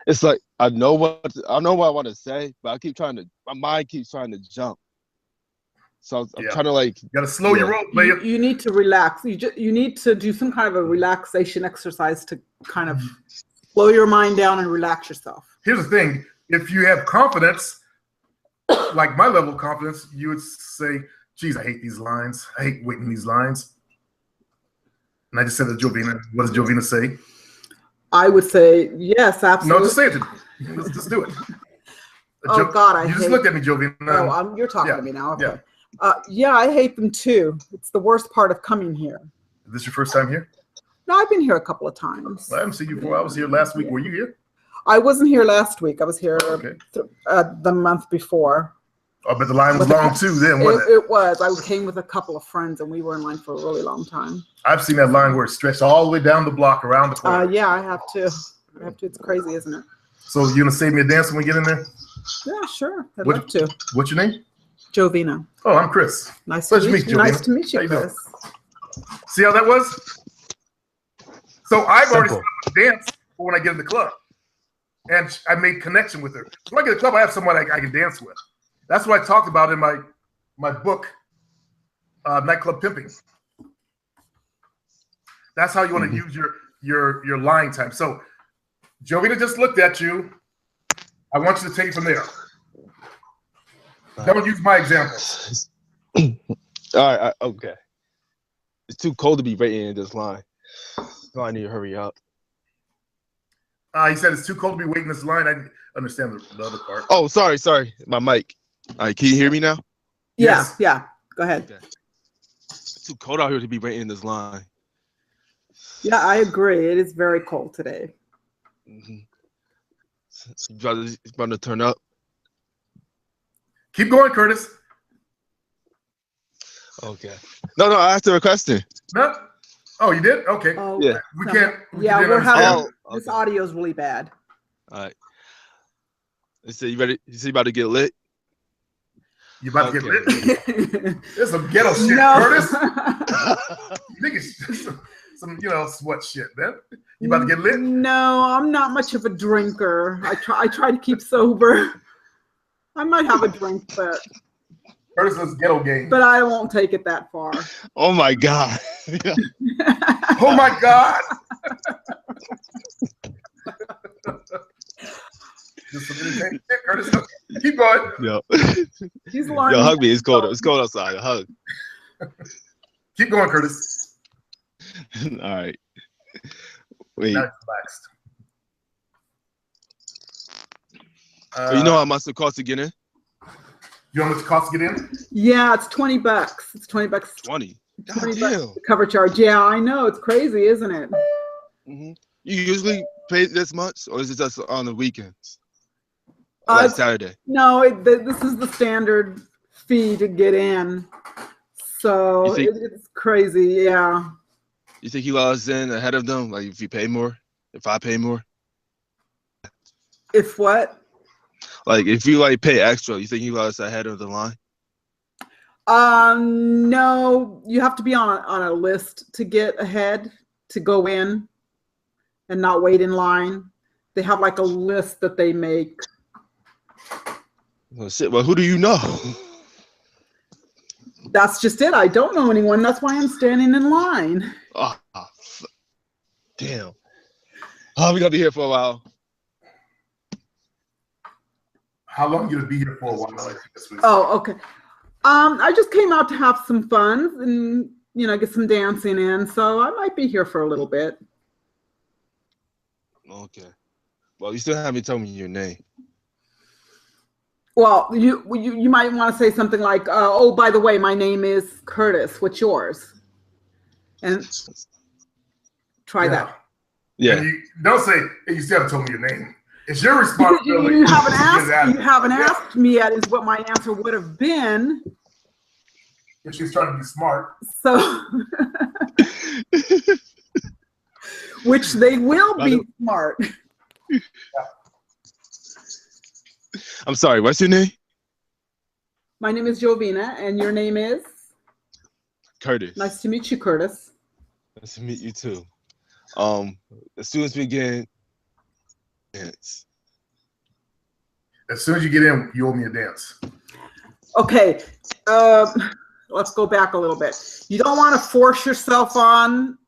Speaker 2: It's like I know what I want to say, but my mind keeps trying to jump. So I'm trying to like.
Speaker 1: You got to slow your roll, player.
Speaker 3: You need to relax. You need to do some kind of a relaxation exercise to kind of slow your mind down and relax yourself.
Speaker 1: Here's the thing: if you have confidence, like my level of confidence, you would say, "Geez, I hate these lines. I hate waiting these lines." And I just said to Jovina. What does Jovina say?
Speaker 3: I would say yes, absolutely.
Speaker 1: No, just say it. Let's just do it.
Speaker 3: Oh God,
Speaker 1: you just looked at me, Jovina.
Speaker 3: Oh, you're talking to me now. Okay. Yeah, I hate them too. It's the worst part of coming here.
Speaker 1: Is this your first time here?
Speaker 3: No, I've been here a couple of times.
Speaker 1: I haven't seen you before. I was here last week. Were you here?
Speaker 3: I wasn't here last week. I was here the month before.
Speaker 1: Oh, but the line was long too then, wasn't it?
Speaker 3: It was. I came with a couple of friends and we were in line for a really long time.
Speaker 1: I've seen that line where it stretched all the way down the block around the corner.
Speaker 3: Yeah, I have to. It's crazy, isn't it?
Speaker 1: So you gonna save me a dance when we get in there?
Speaker 3: Yeah, sure. I'd love to.
Speaker 1: What's your name?
Speaker 3: Jovina.
Speaker 1: Oh, I'm Chris.
Speaker 3: Nice to meet you,
Speaker 1: Jovina.
Speaker 3: Nice to meet you, Chris.
Speaker 1: See how that was? So I've already started to dance for when I get in the club. And I made connection with her. So when I get in the club, I have someone I can dance with. That's what I talked about in my book, Nightclub Pimping. That's how you want to use your line time. So Jovina just looked at you. I want you to take it from there. Don't use my example.
Speaker 2: All right, okay. It's too cold to be waiting in this line. So I need to hurry up.
Speaker 1: He said it's too cold to be waiting this line. I didn't understand the other part.
Speaker 2: Oh, sorry. My mic. All right, can you hear me now?
Speaker 3: Yes. Yeah. Go ahead.
Speaker 2: Okay. It's too cold out here to be waiting in this line.
Speaker 3: Yeah, I agree. It is very cold today.
Speaker 2: You about to turn up?
Speaker 1: Keep going, Curtis.
Speaker 2: Okay. No, I asked her a question.
Speaker 1: No. Oh, you did? Okay.
Speaker 3: Oh,
Speaker 2: yeah.
Speaker 1: We can't.
Speaker 3: Yeah, we're having
Speaker 2: okay.
Speaker 3: This audio is really bad.
Speaker 2: All right. So you ready? You about to get lit?
Speaker 1: You about to get lit? There's some ghetto shit, Curtis. You think it's some sweat shit, man. You about to get lit?
Speaker 3: No, I'm not much of a drinker. I try to keep sober. I might have a drink, but
Speaker 1: Curtis is ghetto game.
Speaker 3: But I won't take it that far.
Speaker 2: Oh my God.
Speaker 1: Oh my God. Curtis, keep going.
Speaker 2: Yo.
Speaker 3: He's learning.
Speaker 2: Yo, hug me. It's cold. It's cold outside. A hug.
Speaker 1: Keep going, Curtis.
Speaker 2: All right. Wait.
Speaker 1: Now relaxed.
Speaker 2: You know how much it costs to get in?
Speaker 1: You know how much it costs to get in?
Speaker 3: Yeah, it's $20. It's $20.
Speaker 2: 20.
Speaker 3: $20 the cover charge. Yeah, I know. It's crazy, isn't it?
Speaker 2: Mm-hmm. You usually pay this much, or is it just on the weekends? Like Saturday?
Speaker 3: No, this is the standard fee to get in. So it's crazy, yeah.
Speaker 2: You think he let us in ahead of them? Like if you pay more? If I pay more?
Speaker 3: If what?
Speaker 2: Like if you pay extra, you think he let us ahead of the line?
Speaker 3: No, you have to be on a list to get ahead, to go in and not wait in line. They have like a list that they make.
Speaker 2: Well, shit. Well, who do you know?
Speaker 3: That's just it. I don't know anyone. That's why I'm standing in line.
Speaker 2: Oh, damn. Oh, we gonna be here for a while.
Speaker 1: How long are you gonna be here for a while?
Speaker 3: Oh, okay. I just came out to have some fun and get some dancing in. So I might be here for a little bit.
Speaker 2: Okay. Well, you still haven't told me your name.
Speaker 3: Well, you might want to say something like, "Oh, by the way, my name is Curtis. What's yours?" And try that.
Speaker 2: Yeah.
Speaker 1: And you don't say, "Hey, you still haven't told me your name." It's your responsibility.
Speaker 3: You haven't asked me yet is what my answer would have been.
Speaker 1: If she's trying to be smart.
Speaker 3: So, which they will be smart.
Speaker 2: I'm sorry, what's your name?
Speaker 3: My name is Jovina, and your name is?
Speaker 2: Curtis.
Speaker 3: Nice to meet you, Curtis.
Speaker 2: Nice to meet you too. As soon as we get dance.
Speaker 1: As soon as you get in, you owe me a dance.
Speaker 3: Okay. Let's go back a little bit. You don't want to force yourself on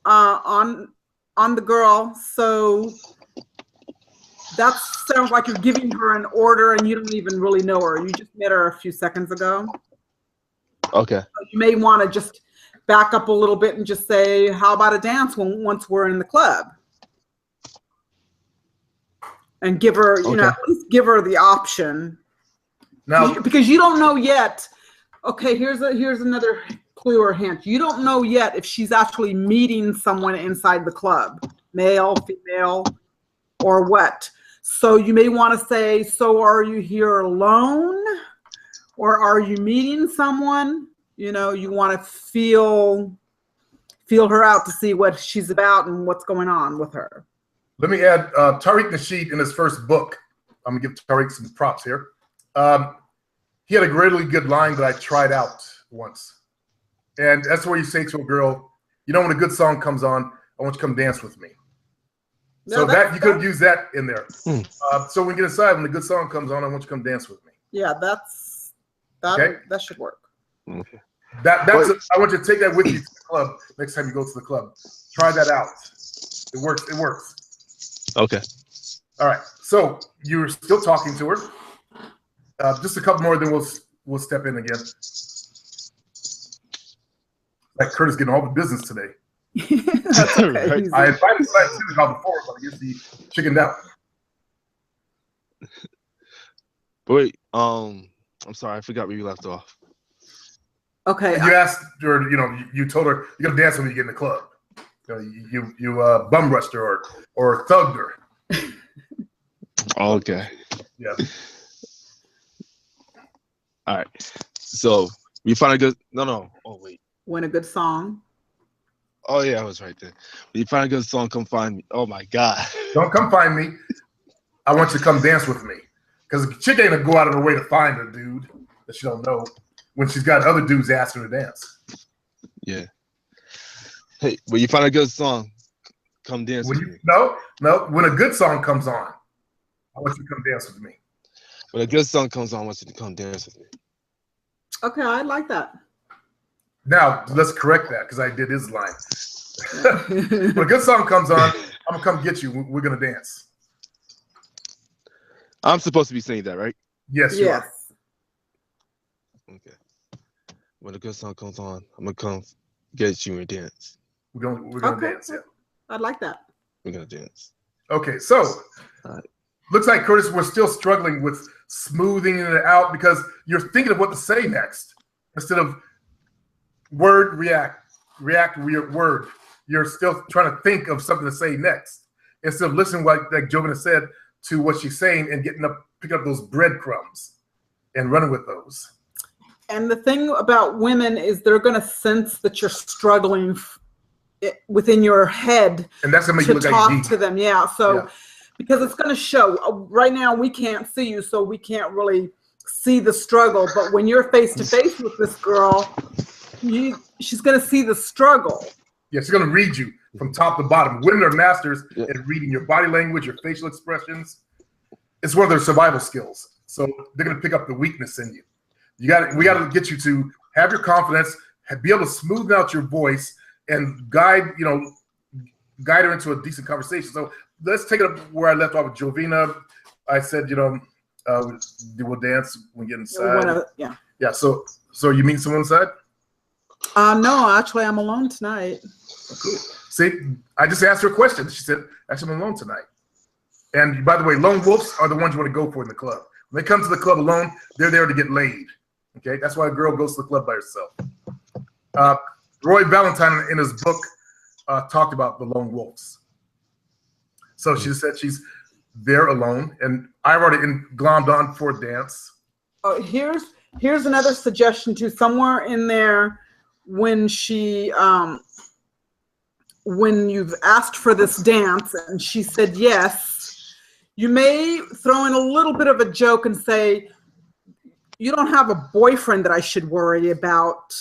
Speaker 3: the girl. So that sounds like you're giving her an order and you don't even really know her. You just met her a few seconds ago.
Speaker 2: Okay.
Speaker 3: So you may want to just back up a little bit and just say, how about a dance once we're in the club? And give her, you know, at least give her the option.
Speaker 1: Now,
Speaker 3: because you don't know yet. Okay, here's another clue or hint. You don't know yet if she's actually meeting someone inside the club, male, female, or what. So you may want to say, so are you here alone? Or are you meeting someone? You know, you want to feel her out to see what she's about and what's going on with her.
Speaker 1: Let me add Tariq Nasheed in his first book. I'm going to give Tariq some props here. He had a really good line that I tried out once. And that's where you say to a girl, you know, when a good song comes on, I want you to come dance with me. No, so that you could use that in there. So when you get inside, when the good song comes on, I want you to come dance with me.
Speaker 3: Yeah, that should work.
Speaker 2: Okay.
Speaker 1: I want you to take that with you to the club next time you go to the club. Try that out. It works. It works.
Speaker 2: Okay.
Speaker 1: All right. So you're still talking to her. Just a couple more, then we'll step in again. Like Curtis getting all the business today.
Speaker 3: That's okay.
Speaker 2: Right.
Speaker 1: I invited Slight to call before, but I guess he chickened out.
Speaker 2: Wait, I'm sorry, I forgot where you left off.
Speaker 3: Okay.
Speaker 1: You asked her, you know, you told her you're gonna dance when you get in the club. You bum rushed her or thugged her.
Speaker 2: Okay.
Speaker 1: Yeah.
Speaker 2: All right. So you find a good Oh wait.
Speaker 3: When a good song.
Speaker 2: Oh yeah, I was right there. When you find a good song, come find me. Oh my God.
Speaker 1: Don't come find me. I want you to come dance with me. Because the chick ain't gonna go out of her way to find a dude that she don't know when she's got other dudes asking her to dance.
Speaker 2: Yeah. Hey, when you find a good song, come dance with me.
Speaker 1: No. When a good song comes on, I want you to come dance with me.
Speaker 2: When a good song comes on, I want you to come dance with me.
Speaker 3: Okay, I like that.
Speaker 1: Now, let's correct that because I did his line. When a good song comes on, I'm going to come get you. We're going to dance.
Speaker 2: I'm supposed to be saying that, right?
Speaker 1: Yes, you are.
Speaker 2: Okay. When a good song comes on, I'm going to come get you and dance.
Speaker 1: We're going to dance, yeah.
Speaker 3: I'd like that.
Speaker 2: We're going to dance.
Speaker 1: Okay, so looks like, Curtis, we're still struggling with smoothing it out because you're thinking of what to say next instead of word, react, word. You're still trying to think of something to say next instead of listening, like Jovina said, to what she's saying and picking up those breadcrumbs and running with those.
Speaker 3: And the thing about women is they're going to sense that you're struggling within your head,
Speaker 1: and that's going to make you look
Speaker 3: talk
Speaker 1: like
Speaker 3: to them. Yeah. So because it's going to show. Right now we can't see you, so we can't really see the struggle. But when you're face to face with this girl, she's going to see the struggle.
Speaker 1: Yeah, she's going to read you from top to bottom. Women are masters at reading your body language, your facial expressions. It's one of their survival skills. So they're going to pick up the weakness in you. We got to get you to have your confidence, be able to smooth out your voice, and guide her into a decent conversation. So let's take it up where I left off with Jovina. I said, we'll dance when we get inside. Yeah. So you meet someone inside?
Speaker 3: No, actually, I'm alone tonight.
Speaker 1: Cool. See, I just asked her a question. She said, actually, I'm alone tonight. And by the way, lone wolves are the ones you want to go for in the club. When they come to the club alone, they're there to get laid. Okay, that's why a girl goes to the club by herself. Roy Valentine, in his book, talked about the lone wolves. So she said she's they're alone, and I've already glommed on for dance.
Speaker 3: Oh, here's another suggestion too. Somewhere in there, when she when you've asked for this dance and she said yes, you may throw in a little bit of a joke and say, "You don't have a boyfriend that I should worry about.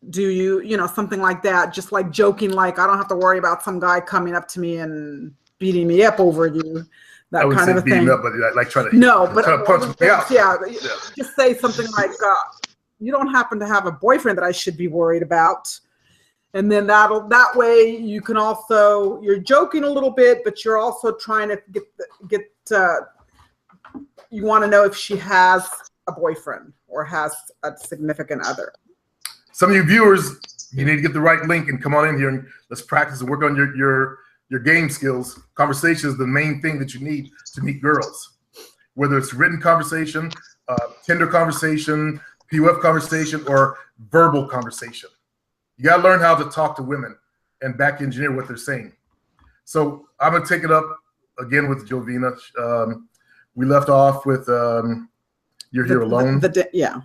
Speaker 3: Do you, you know, something like that, just like joking, like I don't have to worry about some guy coming up to me and beating me up over you." That kind of a thing.
Speaker 1: Up, but like trying to
Speaker 3: try
Speaker 1: to punch me out.
Speaker 3: Yeah, just say something like, "You don't happen to have a boyfriend that I should be worried about," and then that way you can also, you're joking a little bit, but you're also trying to get you want to know if she has a boyfriend or has a significant other.
Speaker 1: Some of you viewers, you need to get the right link and come on in here and let's practice and work on your game skills. Conversation is the main thing that you need to meet girls. Whether it's written conversation, Tinder conversation, PUF conversation, or verbal conversation. You got to learn how to talk to women and back engineer what they're saying. So I'm going to take it up again with Jovina. We left off with you're here alone.
Speaker 3: Yeah.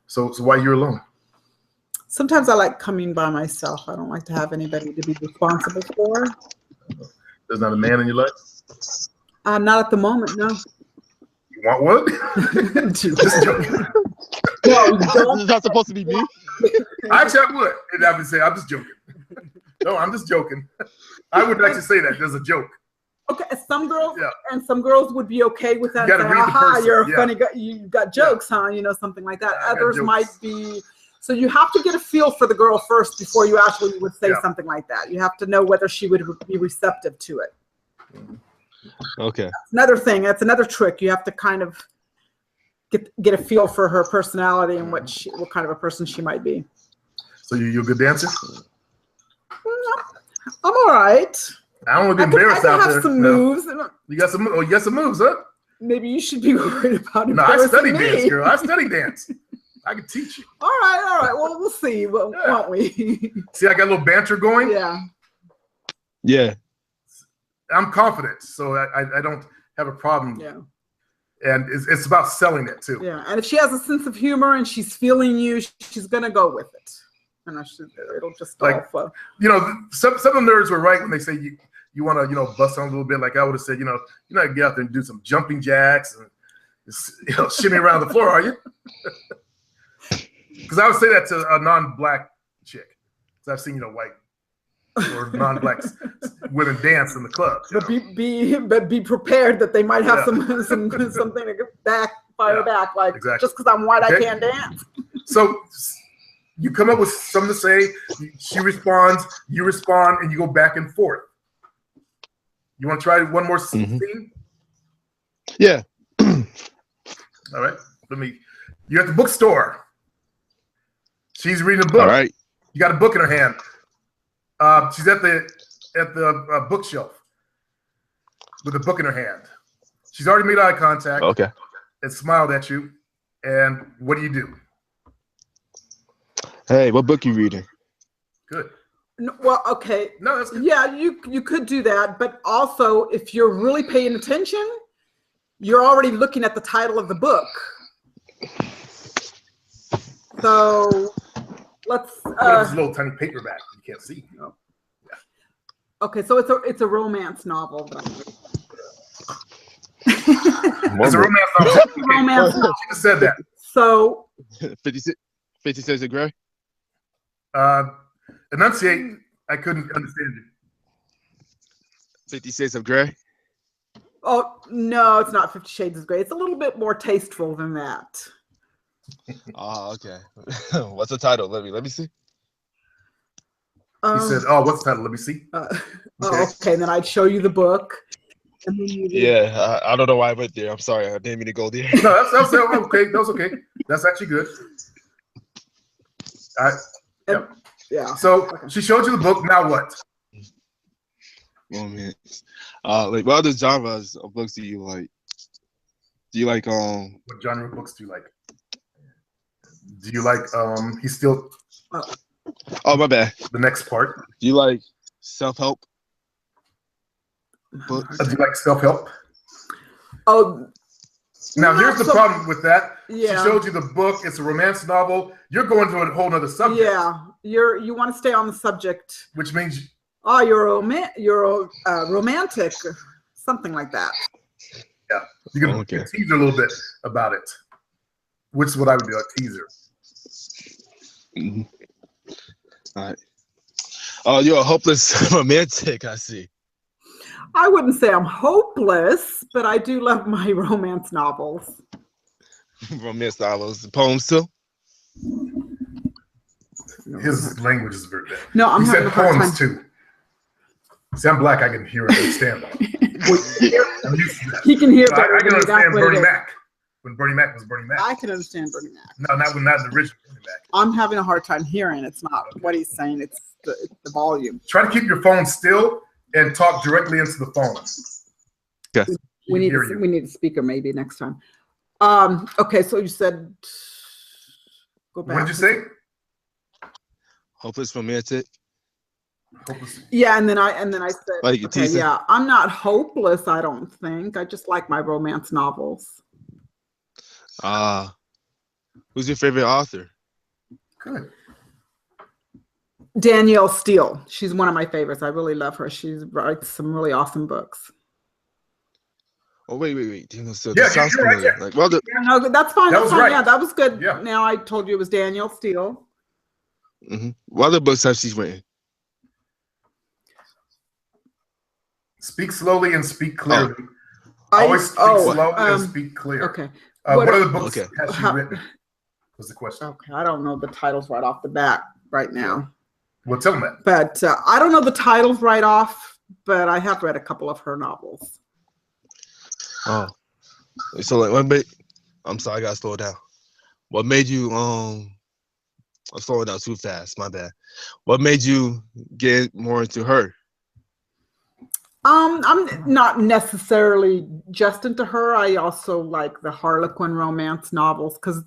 Speaker 1: So why you're alone?
Speaker 3: Sometimes I like coming by myself. I don't like to have anybody to be responsible for.
Speaker 1: There's not a man in your life?
Speaker 3: Not at the moment, no.
Speaker 1: You want one? Just joking.
Speaker 2: No, this is not supposed to be me.
Speaker 1: Actually, I would. And I would say, I'm just joking. No, I'm just joking. I would actually say that. There's a joke.
Speaker 3: Okay, some girls and some girls would be okay with that.
Speaker 1: You gotta read the person.
Speaker 3: You're a funny guy. You got jokes, huh? You know, something like that. Others might be. So you have to get a feel for the girl first before you actually would say something like that. You have to know whether she would be receptive to it.
Speaker 2: Okay.
Speaker 3: That's another thing. That's another trick. You have to kind of get a feel for her personality and what kind of a person she might be.
Speaker 1: So you a good dancer?
Speaker 3: I'm all right.
Speaker 1: I don't want to be embarrassed out there.
Speaker 3: I have some moves.
Speaker 1: You got some moves, huh?
Speaker 3: Maybe you should be worried about it.
Speaker 1: No, I study dance, girl. I study dance. I can teach you.
Speaker 3: All right. Well, we'll see, won't we?
Speaker 1: See, I got a little banter going.
Speaker 2: Yeah.
Speaker 1: I'm confident, so I don't have a problem.
Speaker 3: Yeah.
Speaker 1: And it's about selling it too.
Speaker 3: Yeah, and if she has a sense of humor and she's feeling you, she's gonna go with it. And it'll just all flow. You know,
Speaker 1: some of the nerds were right when they say you want to bust on a little bit. Like I would have said, you're not gonna get out there and do some jumping jacks and shimmy around the floor, are you? Because I would say that to a non-black chick. Because I've seen white or non-black women dance in the club.
Speaker 3: But be prepared that they might have something to fire back. Like just because I'm white, I can't dance.
Speaker 1: So you come up with something to say. She responds. You respond, and you go back and forth. You want to try one more scene?
Speaker 2: Yeah.
Speaker 1: All right. You're at the bookstore. She's reading a book.
Speaker 2: All right.
Speaker 1: You got a book in her hand. She's at the bookshelf with a book in her hand. She's already made eye contact.
Speaker 2: Okay.
Speaker 1: And smiled at you. And what do?
Speaker 2: Hey, what book you reading?
Speaker 1: Good.
Speaker 3: Well, okay.
Speaker 1: No, that's good.
Speaker 3: Yeah, you could do that, but also if you're really paying attention, you're already looking at the title of the book. So let's.
Speaker 1: It's a little tiny paperback you can't see. Yeah.
Speaker 3: Okay, so it's a romance novel that I'm reading.
Speaker 1: It's a romance novel.
Speaker 3: It's a romance novel.
Speaker 1: She just said that.
Speaker 3: So
Speaker 2: 50 Shades of Grey.
Speaker 1: Enunciate. I couldn't understand it.
Speaker 2: 50 Shades of Grey.
Speaker 3: Oh no, it's not 50 Shades of Grey. It's a little bit more tasteful than that.
Speaker 2: Oh, okay. What's the title? Let me see.
Speaker 1: He said, "Oh, what's the title? Let me see."
Speaker 3: Okay. Then I'd show you the book. And then
Speaker 2: I don't know why I went there. I'm sorry. I didn't mean to go there.
Speaker 1: No, that's okay. That was okay. That's actually good. Yeah. So she showed you the book. Now what?
Speaker 2: Oh man. What other genres of books do you like? Do you like
Speaker 1: What genre of books do you like? Do you like he's still
Speaker 2: Oh my bad.
Speaker 1: The next part.
Speaker 2: Do you like self-help? books?
Speaker 1: Do you like self-help?
Speaker 3: Oh,
Speaker 1: now here's the problem with that.
Speaker 3: Yeah.
Speaker 1: She showed you the book. It's a romance novel. You're going to a whole other subject.
Speaker 3: Yeah, you want to stay on the subject.
Speaker 1: Which means
Speaker 3: you're a romantic, something like that.
Speaker 1: Yeah, you can tease her a little bit about it, which is what I would do, a teaser.
Speaker 2: Mm-hmm. All right. Oh, you're a hopeless romantic, I see.
Speaker 3: I wouldn't say I'm hopeless, but I do love my romance novels.
Speaker 2: Romance novels, poems too?
Speaker 1: His language is very bad.
Speaker 3: No, I'm
Speaker 1: he
Speaker 3: having
Speaker 1: said
Speaker 3: a hard
Speaker 1: poems
Speaker 3: time.
Speaker 1: too. See, I'm black. I can hear and understand that. I'm used to that.
Speaker 3: He can hear.
Speaker 1: So I can understand Bernie Mac when Bernie Mac was Bernie Mac.
Speaker 3: I can understand Bernie Mac.
Speaker 1: No, not the original Bernie Mac.
Speaker 3: I'm having a hard time hearing. It's not what he's saying. It's the volume.
Speaker 1: Try to keep your phone still and talk directly into the phone.
Speaker 2: Okay.
Speaker 3: We need a speaker maybe next time. Okay, so you said go back.
Speaker 1: What did you say?
Speaker 2: Hopeless romantic.
Speaker 1: Hopeless.
Speaker 3: Yeah, and then I said,
Speaker 2: like
Speaker 3: okay, yeah, I'm not hopeless. I don't think. I just like my romance novels.
Speaker 2: Who's your favorite author?
Speaker 1: Good.
Speaker 3: Danielle Steele. She's one of my favorites. I really love her. She writes some really awesome books.
Speaker 2: Oh wait. Danielle Steele.
Speaker 1: Yeah,
Speaker 2: sounds
Speaker 1: you're
Speaker 2: familiar.
Speaker 1: right.
Speaker 2: Like,
Speaker 3: no, that's fine.
Speaker 1: That was right.
Speaker 3: Yeah, that was good.
Speaker 1: Yeah.
Speaker 3: Now I told you it was Danielle Steele.
Speaker 2: Mm-hmm. What other books have she written?
Speaker 1: Speak slowly and speak clearly. Always speak slowly and speak clear.
Speaker 3: Okay.
Speaker 1: What other books has she written? Was the question.
Speaker 3: Okay, I don't know the titles right off the bat right now.
Speaker 1: Well, tell them that.
Speaker 3: But I don't know the titles right off, but I have read a couple of her novels.
Speaker 2: Oh. So like what made I'm sorry, I gotta slow it down. What made you I'm slowing down too fast, my bad. What made you get more into her?
Speaker 3: I'm not necessarily just into her. I also like the Harlequin romance novels because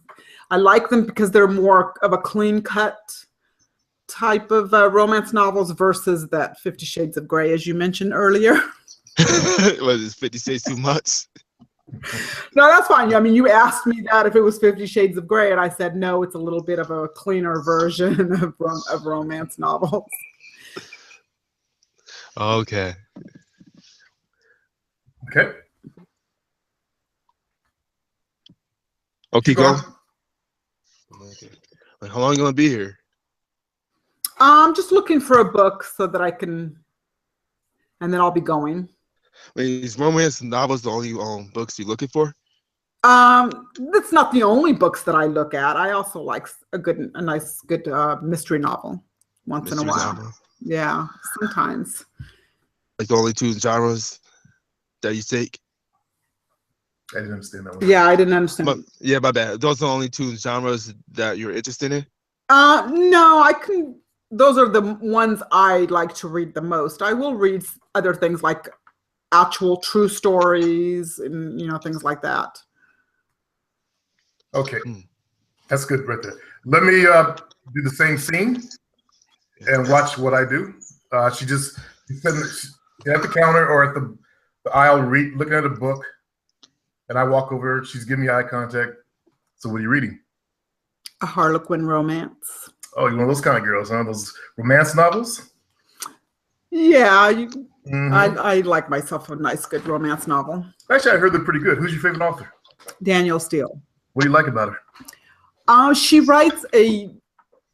Speaker 3: I like them because they're more of a clean cut type of romance novels versus that 50 Shades of Grey, as you mentioned earlier.
Speaker 2: Was it 50 Shades too much?
Speaker 3: No, that's fine. I mean, you asked me that if it was 50 Shades of Grey, and I said no, it's a little bit of a cleaner version of romance novels.
Speaker 2: Okay.
Speaker 1: Okay.
Speaker 2: Okay, go. Okay. Like, how long are you gonna be here?
Speaker 3: I'm just looking for a book so that I can, and then I'll be going.
Speaker 2: Wait, is romance novels the only books you're looking for?
Speaker 3: That's not the only books that I look at. I also like a nice mystery novel once in a while. Novel. Yeah, sometimes.
Speaker 2: Like the only two genres that you take?
Speaker 1: I didn't understand that one.
Speaker 3: Yeah, I didn't understand.
Speaker 2: Yeah, my bad. Those are the only two genres that you're interested in?
Speaker 3: No, those are the ones I like to read the most. I will read other things like actual true stories and things like that.
Speaker 1: Okay, that's good right there. Let me do the same scene and watch what I do. She's at the counter or at the aisle looking at a book, and I walk over. She's giving me eye contact. So what are you reading?
Speaker 3: A Harlequin romance.
Speaker 1: Oh, you're one of those kind of girls, huh? Those romance novels?
Speaker 3: Yeah, I like myself a nice, good romance novel.
Speaker 1: Actually, I heard they're pretty good. Who's your favorite author?
Speaker 3: Danielle Steele.
Speaker 1: What do you like about her?
Speaker 3: She writes a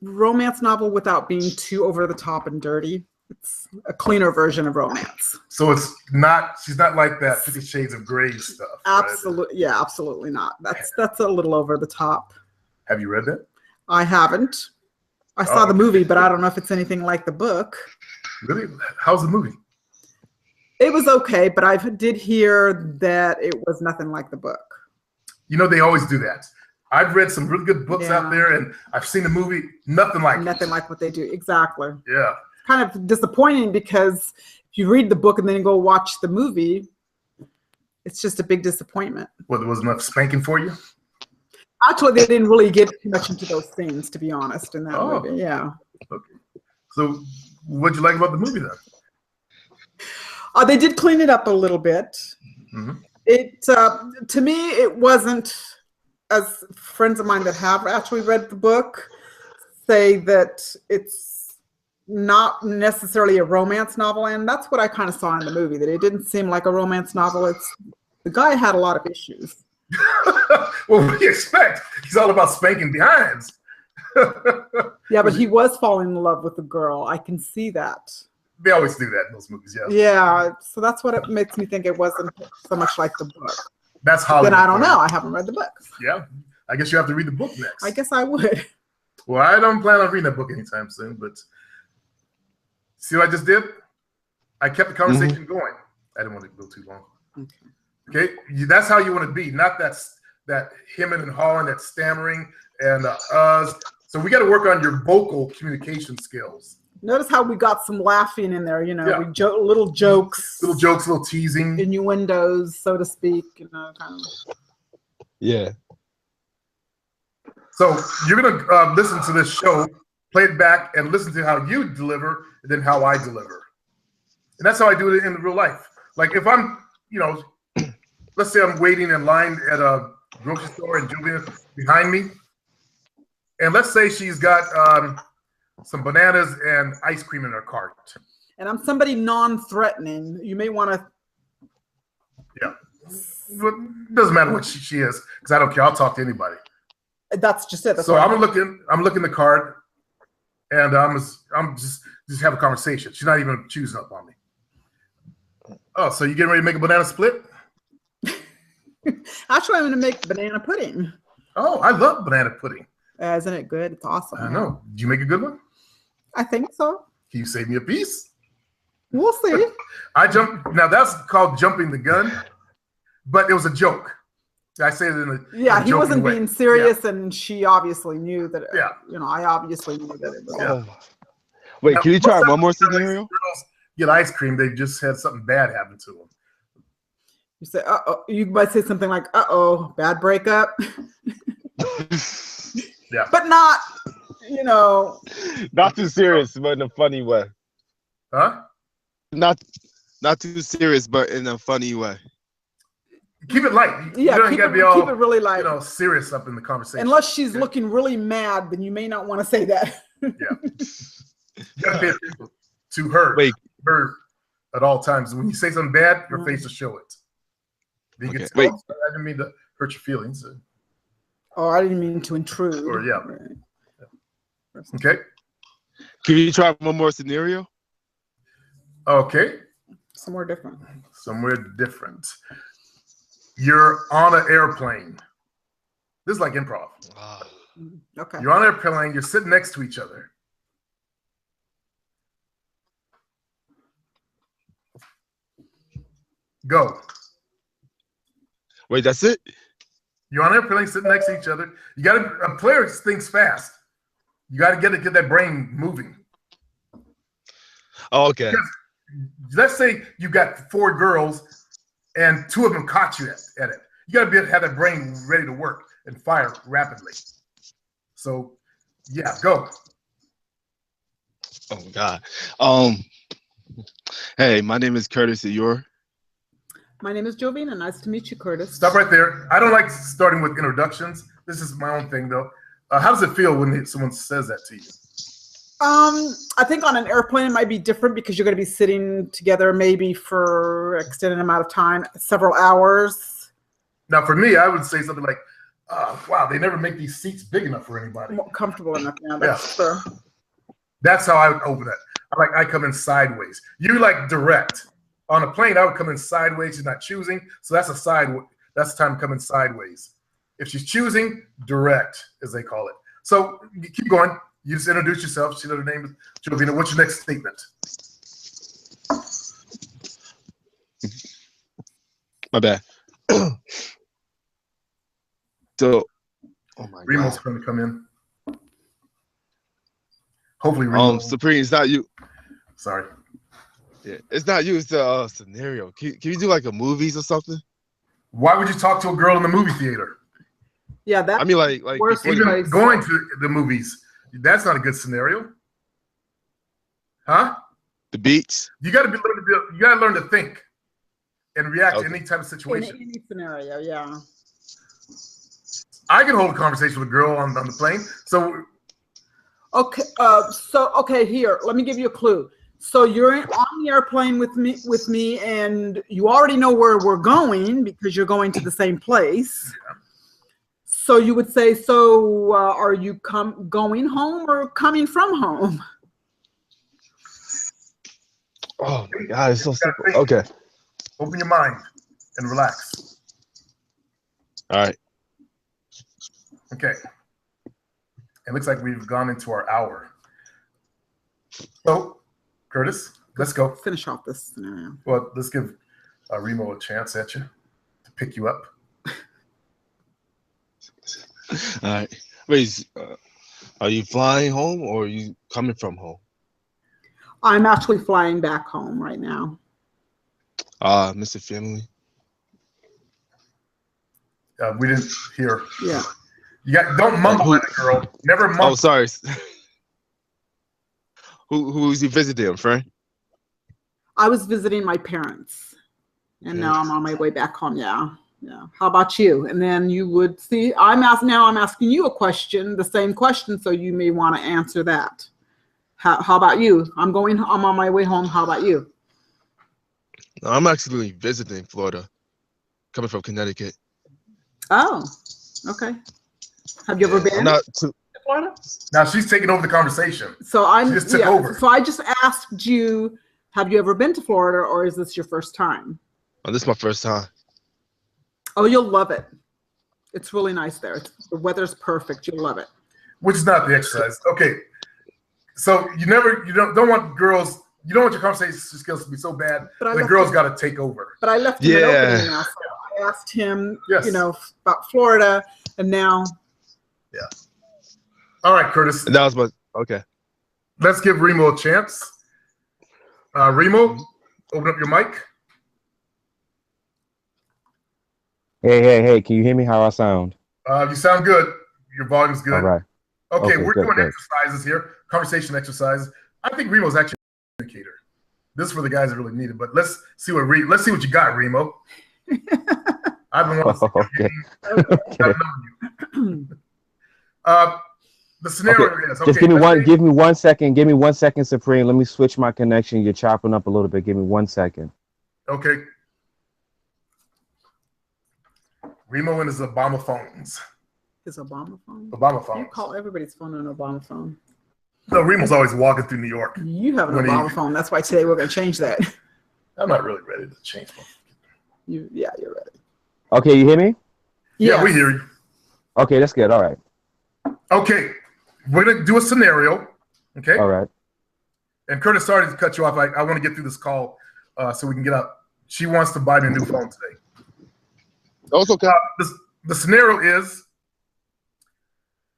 Speaker 3: romance novel without being too over the top and dirty. It's a cleaner version of romance.
Speaker 1: So she's not like that 50 Shades of Grey stuff.
Speaker 3: Absolutely, right? Yeah, absolutely not. That's a little over the top.
Speaker 1: Have you read that?
Speaker 3: I haven't. I saw the movie, but I don't know if it's anything like the book.
Speaker 1: Really? How's the movie?
Speaker 3: It was okay, but I did hear that it was nothing like the book.
Speaker 1: They always do that. I've read some really good books out there, and I've seen the movie. Nothing like
Speaker 3: what they do. Exactly.
Speaker 1: Yeah.
Speaker 3: Kind of disappointing because if you read the book and then go watch the movie, it's just a big disappointment.
Speaker 1: Well, there was enough spanking for you?
Speaker 3: Actually, they didn't really get too much into those scenes, to be honest, in that movie. Yeah.
Speaker 1: Okay. So what'd you like about the movie then?
Speaker 3: They did clean it up a little bit.
Speaker 1: Mm-hmm.
Speaker 3: It to me, it wasn't, as friends of mine that have actually read the book say that it's not necessarily a romance novel, and that's what I kind of saw in the movie, that it didn't seem like a romance novel. It's the guy had a lot of issues.
Speaker 1: Well, what do you expect? He's all about spanking behinds.
Speaker 3: Yeah, but he was falling in love with the girl. I can see that.
Speaker 1: They always do that in those movies, yeah.
Speaker 3: Yeah, so that's what it makes me think it wasn't so much like the book.
Speaker 1: That's Hollywood.
Speaker 3: Then I don't know. I haven't read the book.
Speaker 1: Yeah, I guess you have to read the book next.
Speaker 3: I guess I would.
Speaker 1: Well, I don't plan on reading that book anytime soon, but see what I just did? I kept the conversation going. I didn't want to go too long. Okay, that's how you want to be, not that hemming and hawing, that stammering and So we got to work on your vocal communication skills.
Speaker 3: Notice how we got some laughing in there, you know, we little jokes,
Speaker 1: little teasing,
Speaker 3: innuendos, so to speak, you know, kind of.
Speaker 2: Yeah.
Speaker 1: So you're gonna listen to this show, play it back, and listen to how you deliver, and then how I deliver. And that's how I do it in real life. Like if I'm, you know, let's say I'm waiting in line at a grocery store and Julia's behind me, and let's say she's got some bananas and ice cream in her cart.
Speaker 3: And I'm somebody non-threatening. You may want to.
Speaker 1: Yeah. It doesn't matter what she is, because I don't care. I'll talk to anybody.
Speaker 3: That's just it. That's
Speaker 1: so I'm looking the card, and I'm just have a conversation. She's not even choosing up on me. Oh, so you getting ready to make a banana split?
Speaker 3: Actually, I'm going to make banana pudding.
Speaker 1: Oh, I love banana pudding.
Speaker 3: Isn't it good? It's awesome.
Speaker 1: I know. Did you make a good one?
Speaker 3: I think so.
Speaker 1: Can you save me a piece?
Speaker 3: We'll see.
Speaker 1: Now that's called jumping the gun, but it was a joke. I say it in a
Speaker 3: he wasn't
Speaker 1: way.
Speaker 3: being serious, and she obviously knew that.
Speaker 1: Yeah.
Speaker 3: You know, I obviously knew that it was.
Speaker 1: Yeah.
Speaker 2: Wait, can you try one more scenario?
Speaker 1: Girls get ice cream. They just had something bad happen to them.
Speaker 3: You say, "Uh-oh." You might say something like, "Uh-oh, bad breakup."
Speaker 1: Yeah.
Speaker 3: But not, you know.
Speaker 2: Not too serious, but in a funny way.
Speaker 1: Huh?
Speaker 2: Not too serious, but in a funny way.
Speaker 1: Keep it light.
Speaker 3: Yeah,
Speaker 1: you gotta be all,
Speaker 3: keep it really light.
Speaker 1: You know, serious up in the conversation.
Speaker 3: Unless she's looking really mad, then you may not want to say that.
Speaker 1: Yeah. You gotta pay attention to her.
Speaker 2: Wait.
Speaker 1: Her at all times. When you say something bad, your face will show it. You can tell, I didn't mean to hurt your feelings.
Speaker 3: Oh, I didn't mean to intrude.
Speaker 1: Or yeah. Okay.
Speaker 2: Can you try one more scenario?
Speaker 1: Okay.
Speaker 3: Somewhere different.
Speaker 1: Somewhere different. You're on an airplane. This is like improv.
Speaker 3: Okay.
Speaker 1: You're on an airplane. You're sitting next to each other. Go.
Speaker 2: Wait, that's it?
Speaker 1: You're on an airplane sitting next to each other. You got to. A player thinks fast. You got to get that brain moving.
Speaker 2: Oh, okay.
Speaker 1: Because let's say you got 4 girls, and 2 of them caught you at it. You got to have that brain ready to work and fire rapidly. So, yeah, go.
Speaker 2: Oh God. Hey, my name is Curtis. You're?
Speaker 3: My name is Jovina. Nice to meet you, Curtis.
Speaker 1: Stop right there. I don't like starting with introductions. This is my own thing, though. How does it feel when someone says that to you?
Speaker 3: I think on an airplane it might be different because you're going to be sitting together maybe for an extended amount of time, several hours.
Speaker 1: Now, for me, I would say something like, wow, they never make these seats big enough for anybody.
Speaker 3: More comfortable enough. Yeah, that's true.
Speaker 1: That's how I would open it. I come in sideways. You like direct. On a plane, I would come in sideways. She's not choosing, so that's that's the time coming sideways. If she's choosing, direct, as they call it. So you keep going. You just introduce yourself. She knows her name is Jovina. What's your next statement?
Speaker 2: My bad. So, oh my
Speaker 1: Remo's
Speaker 2: God.
Speaker 1: going to come in. Hopefully, Remo.
Speaker 2: Supreme, it's not you.
Speaker 1: Sorry.
Speaker 2: Yeah, it's not you. It's the scenario. Can you do like a movies or something?
Speaker 1: Why would you talk to a girl in the movie theater?
Speaker 3: Yeah, that.
Speaker 2: I mean, like
Speaker 1: even going to the movies. That's not a good scenario. Huh?
Speaker 2: The beach.
Speaker 1: You got to learn to think and react to any type of situation.
Speaker 3: In any scenario, yeah.
Speaker 1: I can hold a conversation with a girl on the plane. So
Speaker 3: okay, here, let me give you a clue. So you're on the airplane with me, and you already know where we're going because you're going to the same place.
Speaker 1: Yeah.
Speaker 3: So you would say, so are you going home or coming from home?
Speaker 2: Oh my God, it's so simple. Okay.
Speaker 1: Open your mind and relax.
Speaker 2: All right.
Speaker 1: Okay. It looks like we've gone into our hour. So, Curtis, let's go.
Speaker 3: Finish off this scenario.
Speaker 1: Well, let's give Remo a chance at you to pick you up.
Speaker 2: All right. Wait, are you flying home or are you coming from home?
Speaker 3: I'm actually flying back home right now.
Speaker 2: Mr. Family.
Speaker 1: We didn't hear.
Speaker 3: Yeah.
Speaker 1: Don't mumble at the girl. Never mumble.
Speaker 2: Oh, sorry. Who's you visiting, a friend?
Speaker 3: I was visiting my parents, and now I'm on my way back home. Yeah. How about you? And then you would see. I'm asking you a question, the same question, so you may want to answer that. How about you? I'm on my way home. How about you?
Speaker 2: No, I'm actually visiting Florida, coming from Connecticut.
Speaker 3: Oh, okay. Have you ever been to Florida?
Speaker 1: Now she's taking over the conversation.
Speaker 3: So
Speaker 1: she just took over.
Speaker 3: So I just asked you, have you ever been to Florida, or is this your first time?
Speaker 2: Oh, this is my first time.
Speaker 3: Oh, you'll love it. It's really nice there. The weather's perfect. You'll love it.
Speaker 1: Which is not the exercise. Okay. So you don't want girls. You don't want your conversation skills to be so bad. The girls got to take over.
Speaker 3: But I left him an opening now. So I asked him, about Florida, and now.
Speaker 1: Yeah. All right, Curtis.
Speaker 2: That was okay.
Speaker 1: Let's give Remo a chance. Remo, open up your mic.
Speaker 4: Hey, can you hear me? How I sound?
Speaker 1: You sound good. Your volume's good.
Speaker 4: All right.
Speaker 1: Okay, we're
Speaker 4: good,
Speaker 1: doing
Speaker 4: good.
Speaker 1: exercises here, conversation exercises. I think Remo's actually a communicator. This is for the guys that really need it. But let's see what you got, Remo. I've been wanting to the scenario is okay.
Speaker 4: Just give me 1 second. Give me 1 second, Supreme. Let me switch my connection. You're chopping up a little bit. Give me 1 second.
Speaker 1: Okay. Remo and his Obama phones.
Speaker 3: His Obama phone?
Speaker 1: Obama phone.
Speaker 3: You call everybody's phone an Obama phone.
Speaker 1: No, Remo's always walking through New York.
Speaker 3: You have an Obama phone. That's why today we're going to change that.
Speaker 1: I'm not really ready to change one.
Speaker 3: You're ready.
Speaker 4: Okay, you hear me?
Speaker 1: Yeah, we hear you.
Speaker 4: Okay, that's good. All right.
Speaker 1: Okay, we're going to do a scenario. Okay?
Speaker 4: All right.
Speaker 1: And Curtis, sorry to cut you off. I want to get through this call so we can get up. She wants to buy me a new phone today.
Speaker 2: Also, okay.
Speaker 1: The scenario is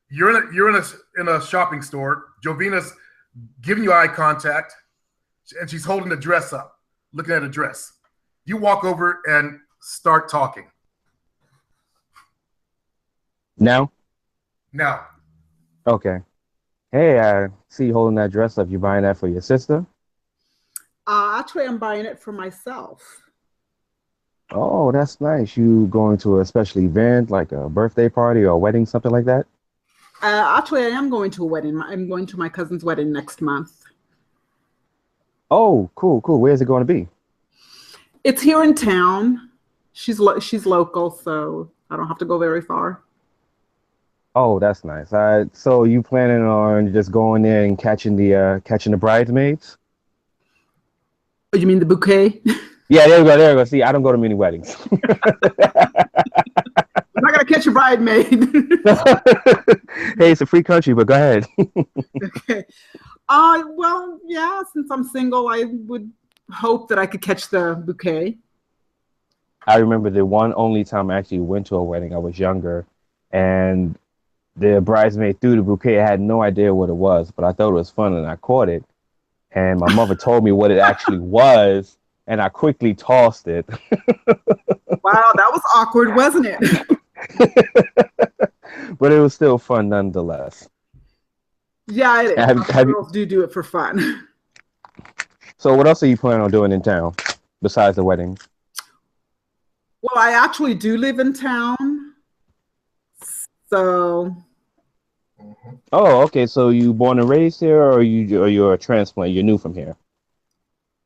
Speaker 1: you're in a shopping store. Jovina's giving you eye contact, and she's holding a dress up, looking at a dress. You walk over and start talking.
Speaker 4: Now? Okay. Hey, I see you holding that dress up. You buying that for your sister?
Speaker 3: Actually, I'm buying it for myself.
Speaker 4: Oh, that's nice. You going to a special event, like a birthday party or a wedding, something like that?
Speaker 3: Actually, I am going to a wedding. I'm going to my cousin's wedding next month.
Speaker 4: Oh, cool. Where's it going to be?
Speaker 3: It's here in town. She's local, so I don't have to go very far.
Speaker 4: Oh, that's nice. So you planning on just going there and catching the bridesmaids?
Speaker 3: Oh, you mean the bouquet?
Speaker 4: Yeah, there you go. See, I don't go to many weddings.
Speaker 3: I'm not gonna catch a bridesmaid.
Speaker 4: Hey, it's a free country, but go ahead.
Speaker 3: Okay. Well, yeah. Since I'm single, I would hope that I could catch the bouquet.
Speaker 4: I remember the one only time I actually went to a wedding. I was younger, and the bridesmaid threw the bouquet. I had no idea what it was, but I thought it was fun, and I caught it. And my mother told me what it actually was, and I quickly tossed it.
Speaker 3: Wow, that was awkward, wasn't it?
Speaker 4: But it was still fun nonetheless.
Speaker 3: Yeah, it is. Girls do it for fun.
Speaker 4: So what else are you planning on doing in town besides the wedding?
Speaker 3: Well, I actually do live in town. So.
Speaker 4: Oh, okay. So you born and raised here, or you're a transplant? You're new from here.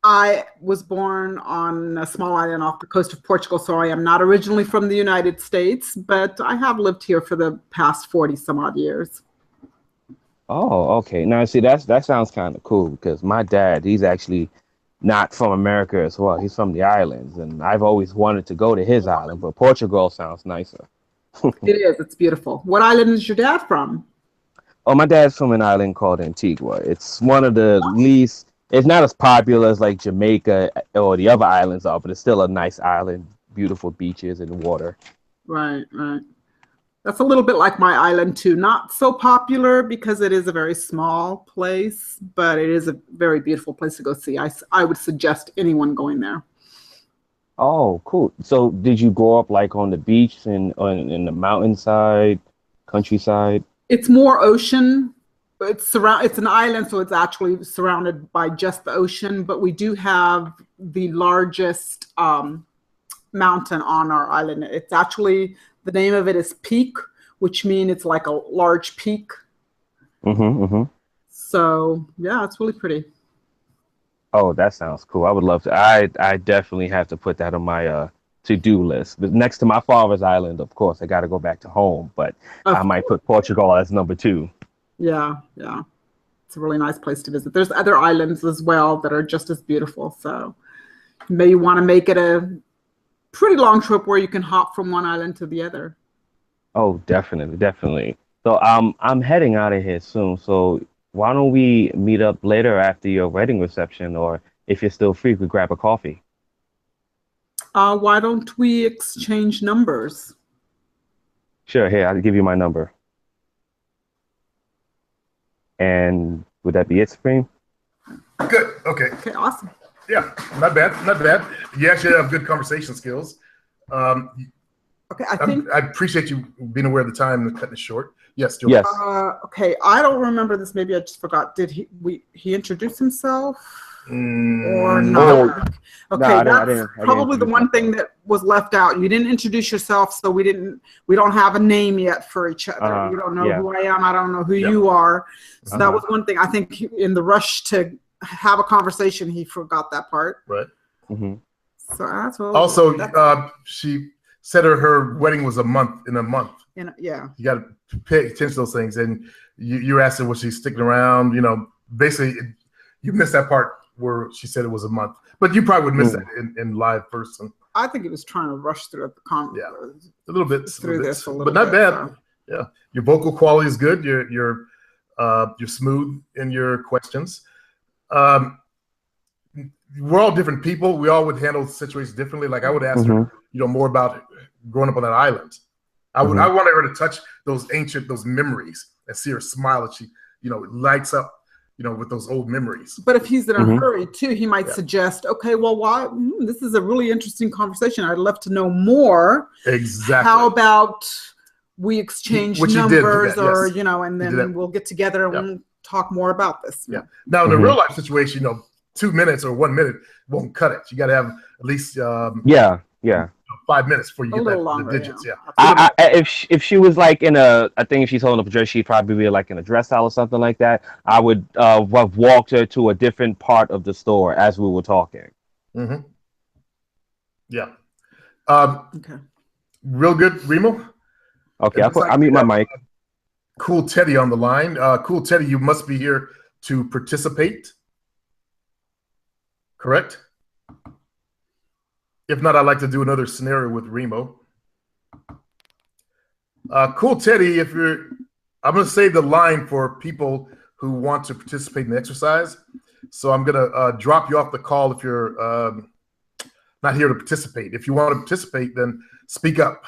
Speaker 3: I was born on a small island off the coast of Portugal, so I am not originally from the United States, but I have lived here for the past 40 some odd years.
Speaker 4: Oh, okay. Now, see, that sounds kind of cool because my dad, he's actually not from America as well. He's from the islands, and I've always wanted to go to his island, but Portugal sounds nicer.
Speaker 3: It is. It's beautiful. What island is your dad from?
Speaker 4: Oh, my dad's from an island called Antigua. It's one of the least. It's not as popular as like Jamaica or the other islands are, but it's still a nice island, beautiful beaches and water.
Speaker 3: Right, right. That's a little bit like my island too. Not so popular because it is a very small place, but it is a very beautiful place to go see. I would suggest anyone going there.
Speaker 4: Oh, cool. So did you grow up like on the beach and in the mountainside, countryside?
Speaker 3: It's more ocean. It's an island, so it's actually surrounded by just the ocean, but we do have the largest mountain on our island. It's actually, the name of it is Peak, which means it's like a large peak. So yeah, it's really pretty.
Speaker 4: Oh, that sounds cool. I would love to. I definitely have to put that on my to-do list. But next to my father's island, of course, I got to go back to home, but I might put Portugal as number 2.
Speaker 3: Yeah, yeah. It's a really nice place to visit. There's other islands as well that are just as beautiful. So you may want to make it a pretty long trip where you can hop from one island to the other.
Speaker 4: Oh, definitely, definitely. So I'm heading out of here soon. So why don't we meet up later after your wedding reception, or if you're still free, we could grab a coffee.
Speaker 3: Why don't we exchange numbers?
Speaker 4: Sure, here, I'll give you my number. And would that be it, Supreme?
Speaker 1: Good. Okay.
Speaker 3: Okay, awesome.
Speaker 1: Yeah, not bad. Not bad. You actually have good conversation skills.
Speaker 3: Okay,
Speaker 1: I appreciate you being aware of the time and cutting it short. Yes, George.
Speaker 4: Yes.
Speaker 3: Okay, I don't remember this. Maybe I just forgot. Did he introduce himself or not? Okay,
Speaker 4: No,
Speaker 3: that's probably the one thing that was left out. You didn't introduce yourself, so we don't have a name yet for each other. You don't know who I am. I don't know who you are. So that was one thing. I think in the rush to have a conversation, he forgot that part.
Speaker 1: Right.
Speaker 3: So that's what.
Speaker 1: Also, she said her wedding was in a month.
Speaker 3: Yeah.
Speaker 1: You got to pay attention to those things. And you're asking, was she sticking around? You know, basically, you missed that part where she said it was a month. But you probably would miss that in live person.
Speaker 3: I think it was trying to rush through the
Speaker 1: a little bit
Speaker 3: through this a little
Speaker 1: but not
Speaker 3: bit,
Speaker 1: bad.
Speaker 3: So.
Speaker 1: Yeah, your vocal quality is good. You're smooth in your questions. We're all different people. We all would handle situations differently. Like I would ask her, more about growing up on that island. I wanted her to touch those memories and see her smile as she, lights up, with those old memories.
Speaker 3: But if he's in a hurry too, he might suggest, okay, well, why? This is a really interesting conversation. I'd love to know more.
Speaker 1: Exactly.
Speaker 3: How about we exchange numbers, or
Speaker 1: yes.
Speaker 3: And then we'll get together and we'll talk more about this.
Speaker 1: Yeah. Now in a real life situation, 2 minutes or 1 minute won't cut it. You got to have at least 5 minutes before you get the digits.
Speaker 4: If she was like I think if she's holding up a dress, she'd probably be like in a dress style or something like that. I would have walked her to a different part of the store as we were talking.
Speaker 1: Yeah. Okay. Real good, Remo.
Speaker 4: Okay, I'll mute my mic.
Speaker 1: Cool Teddy on the line. Cool Teddy, you must be here to participate. Correct? If not, I'd like to do another scenario with Remo. Cool Teddy, I'm going to save the line for people who want to participate in the exercise. So I'm going to drop you off the call if you're not here to participate. If you want to participate, then speak up.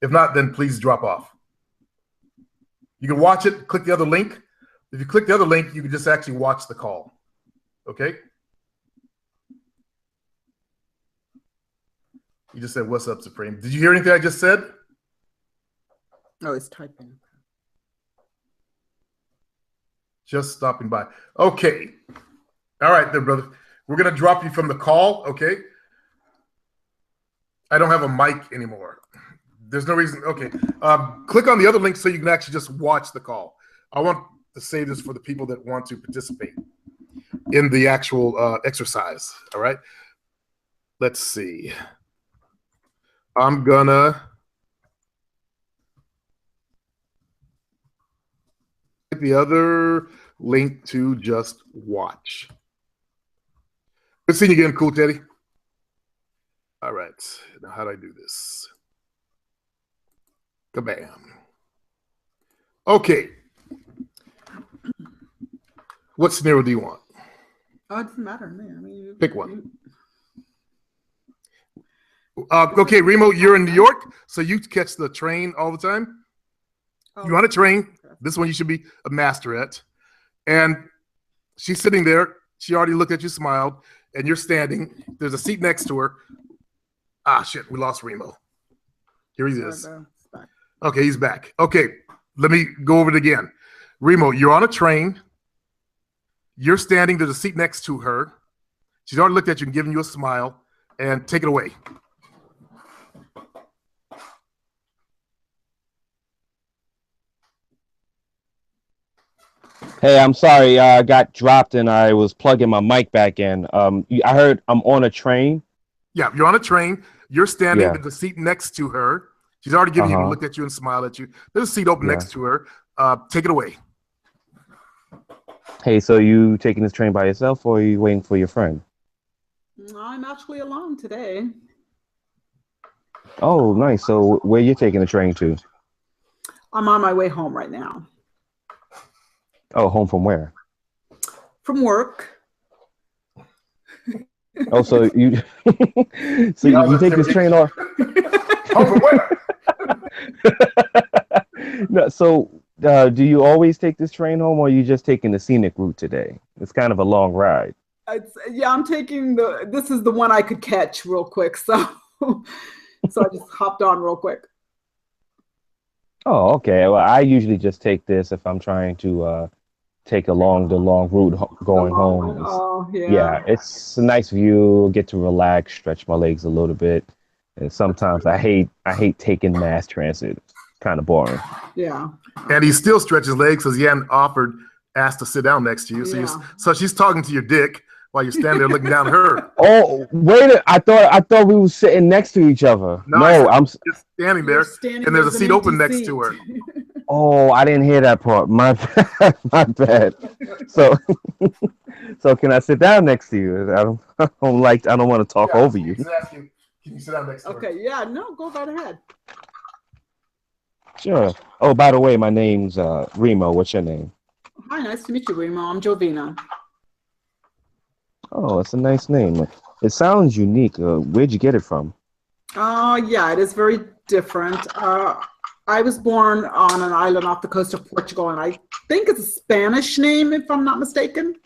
Speaker 1: If not, then please drop off. You can watch it, click the other link. If you click the other link, you can just actually watch the call. Okay? You just said, "What's up, Supreme?" Did you hear anything I just said?
Speaker 3: Oh, it's typing.
Speaker 1: Just stopping by. Okay. All right, there, brother. We're gonna drop you from the call, okay? I don't have a mic anymore. There's no reason. Okay, click on the other link so you can actually just watch the call. I want to save this for the people that want to participate in the actual exercise. All right. Let's see. I'm gonna click the other link to just watch. Good seeing you again, Cool Teddy. All right. Now, how do I do this? Kabam. Okay. What scenario do you want?
Speaker 3: Oh, it doesn't matter to me. I mean,
Speaker 1: pick one. Okay, Remo, you're in New York, so you catch the train all the time.
Speaker 3: Oh,
Speaker 1: You're on a train. This one you should be a master at. And she's sitting there. She already looked at you, smiled, and you're standing. There's a seat next to her. Ah, shit, we lost Remo. Here he is. Okay, he's back. Okay, let me go over it again. Remo, you're on a train. You're standing. There's a seat next to her. She's already looked at you and given you a smile. And take it away.
Speaker 4: Hey, I'm sorry. I got dropped and I was plugging my mic back in. I heard I'm on a train.
Speaker 1: Yeah, you're on a train. You're standing.
Speaker 4: Yeah.
Speaker 1: There's a seat next to her. She's already given you, looked at you and smiled at you. There's a seat open next to her. Take it away.
Speaker 4: Hey, so you taking this train by yourself or are you waiting for your friend?
Speaker 3: I'm actually alone today.
Speaker 4: Oh, nice. So where you taking the train to?
Speaker 3: I'm on my way home right now.
Speaker 4: Oh, home from where?
Speaker 3: From work.
Speaker 4: Oh, so you so you take this train off.
Speaker 1: Home from where?
Speaker 4: No, so do you always take this train home or are you just taking the scenic route today? It's kind of a long ride.
Speaker 3: Yeah, I'm taking this is the one I could catch real quick. So so I just hopped on real quick.
Speaker 4: Oh, okay. Well, I usually just take this if I'm trying to take the long route going home.
Speaker 3: Oh, yeah.
Speaker 4: Yeah, it's a nice view, get to relax, stretch my legs a little bit. And sometimes I hate taking mass transit. It's kind of boring.
Speaker 3: Yeah.
Speaker 1: And he still stretches legs because he hadn't asked to sit down next to you. So so she's talking to your dick while you're standing there looking down at her.
Speaker 4: Oh, wait! I thought we were sitting next to each other. No,
Speaker 1: I'm just standing there, and there's a seat open next to her.
Speaker 4: Oh, I didn't hear that part. My bad. So, so can I sit down next to you? I don't want to talk over you.
Speaker 1: He's asking, can you sit down next to her?
Speaker 3: Okay, yeah, no, go right ahead.
Speaker 4: Sure. Oh, by the way, my name's Remo. What's your name?
Speaker 3: Hi, nice to meet you, Remo. I'm Jovina.
Speaker 4: Oh, it's a nice name. It sounds unique. Where'd you get it from?
Speaker 3: Yeah, it is very different. I was born on an island off the coast of Portugal, and I think it's a Spanish name, if I'm not mistaken.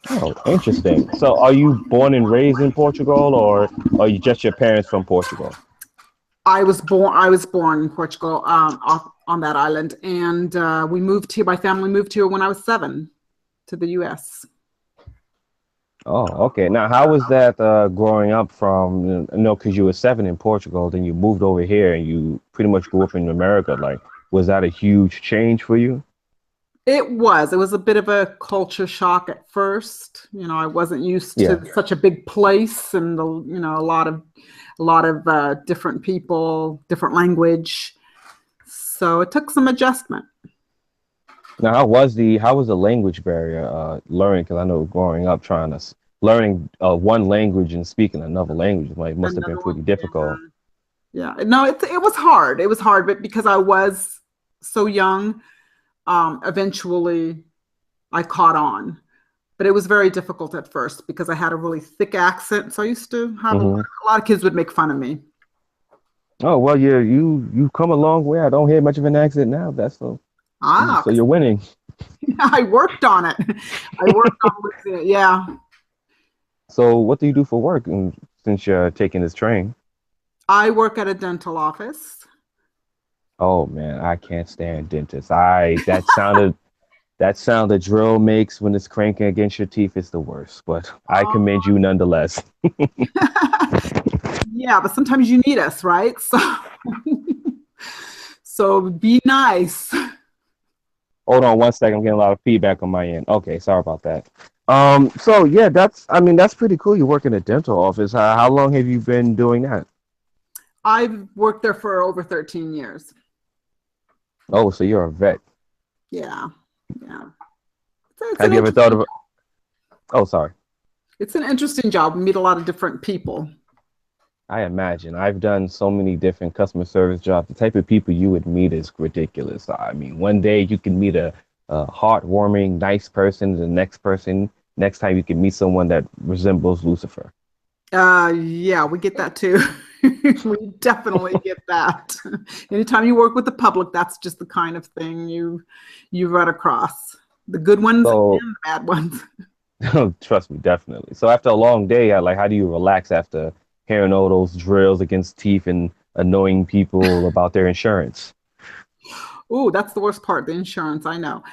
Speaker 4: Oh, interesting. So are you born and raised in Portugal, or are you just your parents from Portugal?
Speaker 3: I was born in Portugal, off on that island, and we moved here. My family moved here when I was 7 to the U.S.
Speaker 4: Oh, okay. Now, how was that growing up from, because you were 7 in Portugal, then you moved over here and you pretty much grew up in America. Like, was that a huge change for you? It
Speaker 3: was a bit of a culture shock at first. I wasn't used to such a big place and, a lot of different people, different language. So it took some adjustment.
Speaker 4: Now, how was the language barrier learning? Because I know growing up learning one language and speaking another language must have been pretty difficult.
Speaker 3: Yeah, no, it was hard. It was hard, but because I was so young, eventually I caught on. But it was very difficult at first because I had a really thick accent. So I used to have a lot of kids would make fun of me.
Speaker 4: Oh well, you've come a long way. I don't hear much of an accent now. That's so. So you're winning.
Speaker 3: I worked on it. Yeah.
Speaker 4: So what do you do for work since you're taking this train?
Speaker 3: I work at a dental office.
Speaker 4: Oh man, I can't stand dentists. That That sound the drill makes when it's cranking against your teeth is the worst, but I commend you nonetheless.
Speaker 3: Yeah, but sometimes you need us, right? So be nice.
Speaker 4: Hold on one second. I'm getting a lot of feedback on my end. Okay, sorry about that. So yeah, that's pretty cool. You work in a dental office. How long have you been doing that?
Speaker 3: I've worked there for over 13 years.
Speaker 4: Oh, so you're a vet.
Speaker 3: Yeah.
Speaker 4: Have you ever thought of? Oh, sorry.
Speaker 3: It's an interesting job. We meet a lot of different people.
Speaker 4: I imagine. I've done so many different customer service jobs. The type of people you would meet is ridiculous. I mean, one day you can meet a heartwarming, nice person. The next time you can meet someone that resembles Lucifer.
Speaker 3: Yeah, we get that too. We definitely get that. Anytime you work with the public, that's just the kind of thing you run across. The good ones and the bad ones.
Speaker 4: Trust me, definitely. So after a long day, how do you relax after hearing all those drills against teeth and annoying people about their insurance?
Speaker 3: Oh, that's the worst part, the insurance, I know.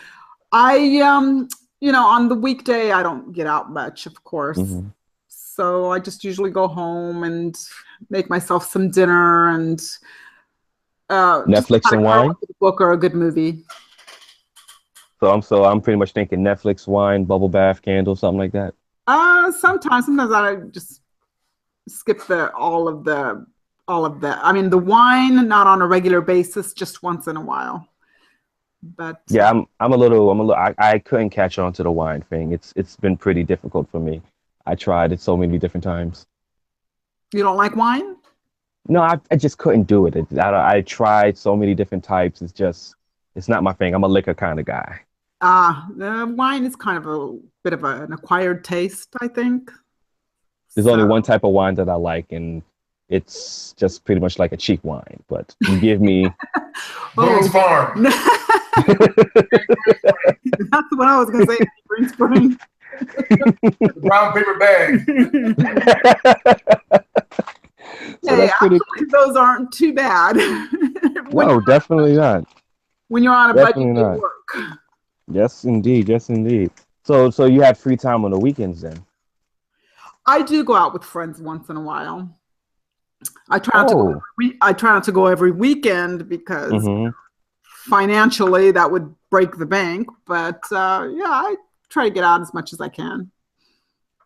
Speaker 3: On the weekday, I don't get out much, of course. Mm-hmm. So I just usually go home and make myself some dinner and
Speaker 4: Netflix and wine,
Speaker 3: a book or a good movie.
Speaker 4: So I'm pretty much thinking Netflix, wine, bubble bath, candle, something like that.
Speaker 3: Sometimes I just skip all of the. I mean, the wine not on a regular basis, just once in a while. But
Speaker 4: yeah, I'm a little. I couldn't catch on to the wine thing. It's been pretty difficult for me. I tried it so many different times.
Speaker 3: You don't like wine?
Speaker 4: No, I just couldn't do it. I tried so many different types. It's not my thing. I'm a liquor kind of guy.
Speaker 3: The wine is kind of a bit of an acquired taste, I think.
Speaker 4: There's only one type of wine that I like, and it's just pretty much like a cheap wine. But you give me
Speaker 1: Boone's Farm.
Speaker 3: That's what I was gonna say. Green Spring.
Speaker 1: Brown paper bag.
Speaker 3: Those aren't too bad.
Speaker 4: No, definitely not.
Speaker 3: When you're on a budget, they work.
Speaker 4: Yes, indeed. Yes, indeed. So you have free time on the weekends then?
Speaker 3: I do go out with friends once in a while. I try not to go every weekend because financially that would break the bank. But I try to get out as much as I can.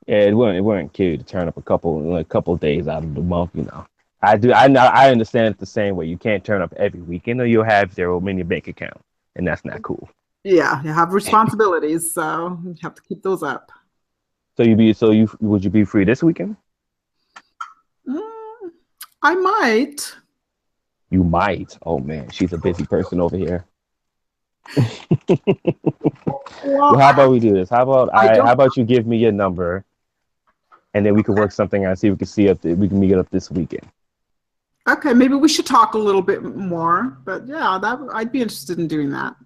Speaker 4: Yeah, it wouldn't kill you to turn up a couple days out of the month, I understand it the same way. You can't turn up every weekend or you'll have zero in your bank account, and that's not cool.
Speaker 3: Yeah, you have responsibilities, so you have to keep those up.
Speaker 4: So would you be free this weekend?
Speaker 3: I might.
Speaker 4: You might. Oh man, she's a busy person over here. Well, how about we do this? How about you give me your number, and then we can work something out. See if we can meet up this weekend.
Speaker 3: Okay, maybe we should talk a little bit more. But yeah, I'd be interested in doing that.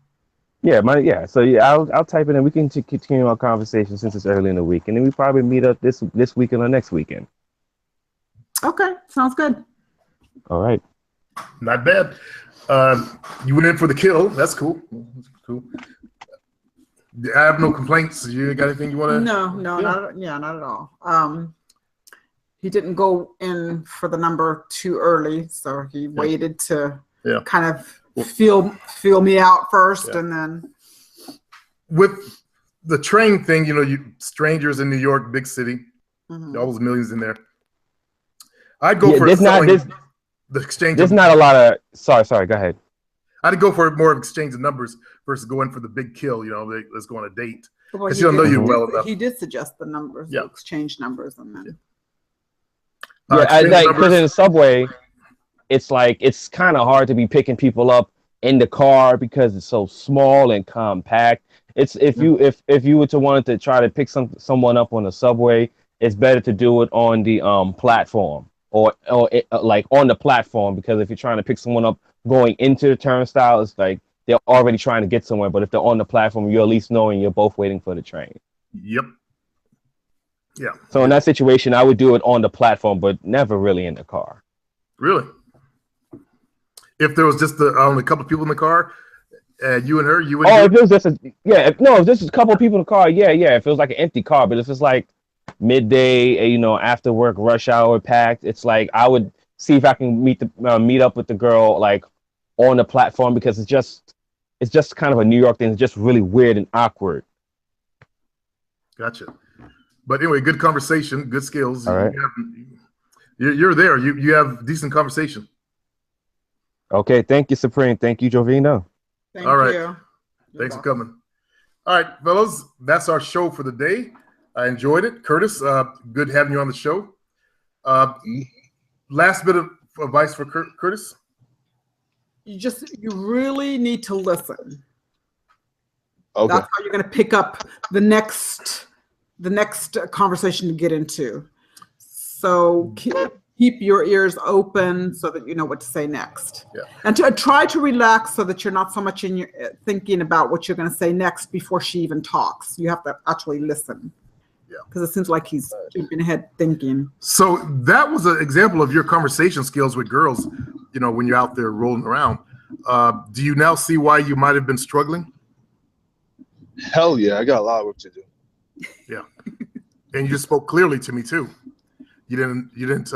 Speaker 4: Yeah, So I'll type it in. We can continue our conversation since it's early in the week, and then we probably meet up this weekend or next weekend. Okay,
Speaker 3: sounds good.
Speaker 4: All right.
Speaker 1: Not bad. You went in for the kill. That's cool. That's cool. I have no complaints. You got anything you want to?
Speaker 3: No, not at all. He didn't go in for the number too early, so he waited to kind of feel me out first, and then.
Speaker 1: With the train thing, you strangers in New York, big city, all those millions in there. I'd go for the exchange.
Speaker 4: There's not a lot of. Sorry. Go ahead.
Speaker 1: I'd go for more of exchange of numbers versus going for the big kill. Let's go on a date because you don't know you well enough.
Speaker 3: He did suggest the numbers, the exchange numbers, and then.
Speaker 4: Because in the subway, it's kind of hard to be picking people up in the car because it's so small and compact. It's if you were to want to try to pick someone up on the subway, it's better to do it on the platform or on the platform, because if you're trying to pick someone up going into the turnstile, it's like they're already trying to get somewhere. But if they're on the platform, you're at least knowing you're both waiting for the train.
Speaker 1: Yep. Yeah.
Speaker 4: So in that situation, I would do it on the platform, but never really in the car.
Speaker 1: Really? If there was just only a couple of people in the car, You and her, you
Speaker 4: Oh,
Speaker 1: and
Speaker 4: if it was just if this is a couple of people in the car, yeah. If it was like an empty car, but if it's like midday, after work, rush hour, packed, it's like I would see if I can meet up with the girl like on the platform because it's just kind of a New York thing. It's just really weird and awkward.
Speaker 1: Gotcha. But anyway, good conversation, good skills.
Speaker 4: All right.
Speaker 1: You're there. You have decent conversation.
Speaker 4: Okay, thank you, Supreme. Thank you, Jovino.
Speaker 3: Thank
Speaker 1: All right.
Speaker 3: you.
Speaker 1: Thanks for coming. All right, fellas, that's our show for the day. I enjoyed it. Curtis, good having you on the show. Last bit of advice for Curtis.
Speaker 3: You really need to listen.
Speaker 2: Okay.
Speaker 3: That's how you're going to pick up the next conversation to get into. So keep your ears open so that you know what to say next.
Speaker 1: Yeah.
Speaker 3: And to try to relax so that you're not so much in your thinking about what you're going to say next before she even talks. You have to actually listen.
Speaker 1: Yeah.
Speaker 3: Because it seems like he's jumping ahead thinking.
Speaker 1: So that was an example of your conversation skills with girls, when you're out there rolling around. Do you now see why you might have been struggling?
Speaker 2: Hell yeah, I got a lot of work to do.
Speaker 1: Yeah. And you just spoke clearly to me too. You didn't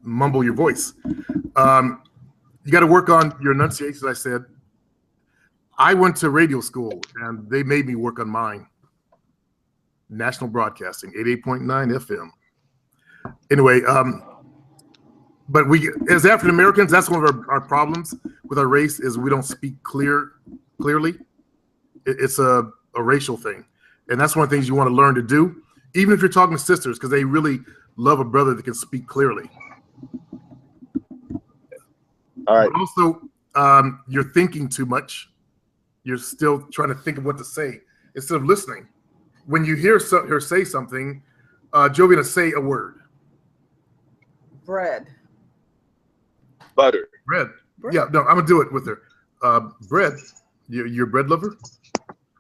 Speaker 1: mumble your voice. You got to work on your enunciation. I said, I went to radio school and they made me work on mine. National Broadcasting, 88.9 FM. Anyway, but we, as African Americans, that's one of our problems with our race is we don't speak clearly. It's a racial thing. And that's one of the things you want to learn to do, even if you're talking to sisters, because they really love a brother that can speak clearly.
Speaker 2: All right.
Speaker 1: But also, you're thinking too much. You're still trying to think of what to say instead of listening. When you hear her say something, Jovina, say a word.
Speaker 3: Bread.
Speaker 2: Butter.
Speaker 1: Bread. Yeah, no, I'm going to do it with her. Bread. You're a bread lover?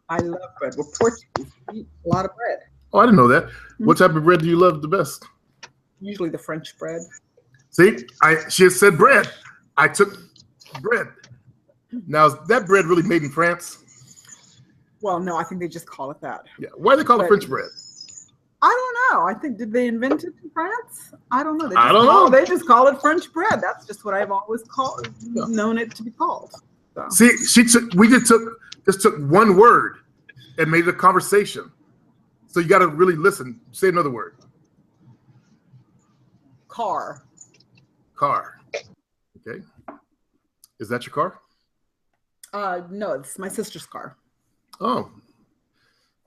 Speaker 3: I love bread. We're Portuguese. We eat a lot of bread.
Speaker 1: Oh, I didn't know that. What type of bread do you love the best?
Speaker 3: Usually the French bread.
Speaker 1: See, she had said bread. I took bread. Now, is that bread really made in France?
Speaker 3: Well, no, I think they just call it that.
Speaker 1: Yeah. Why do they call it French bread?
Speaker 3: I don't know. I think, did they invent it in France? I don't know.
Speaker 1: I don't know.
Speaker 3: They just call it French bread. That's just what I've always known it to be called. So.
Speaker 1: See, we just took one word and made it a conversation. So you got to really listen. Say another word.
Speaker 3: Car.
Speaker 1: Car. Okay. Is that your car?
Speaker 3: No, it's my sister's car.
Speaker 1: Oh.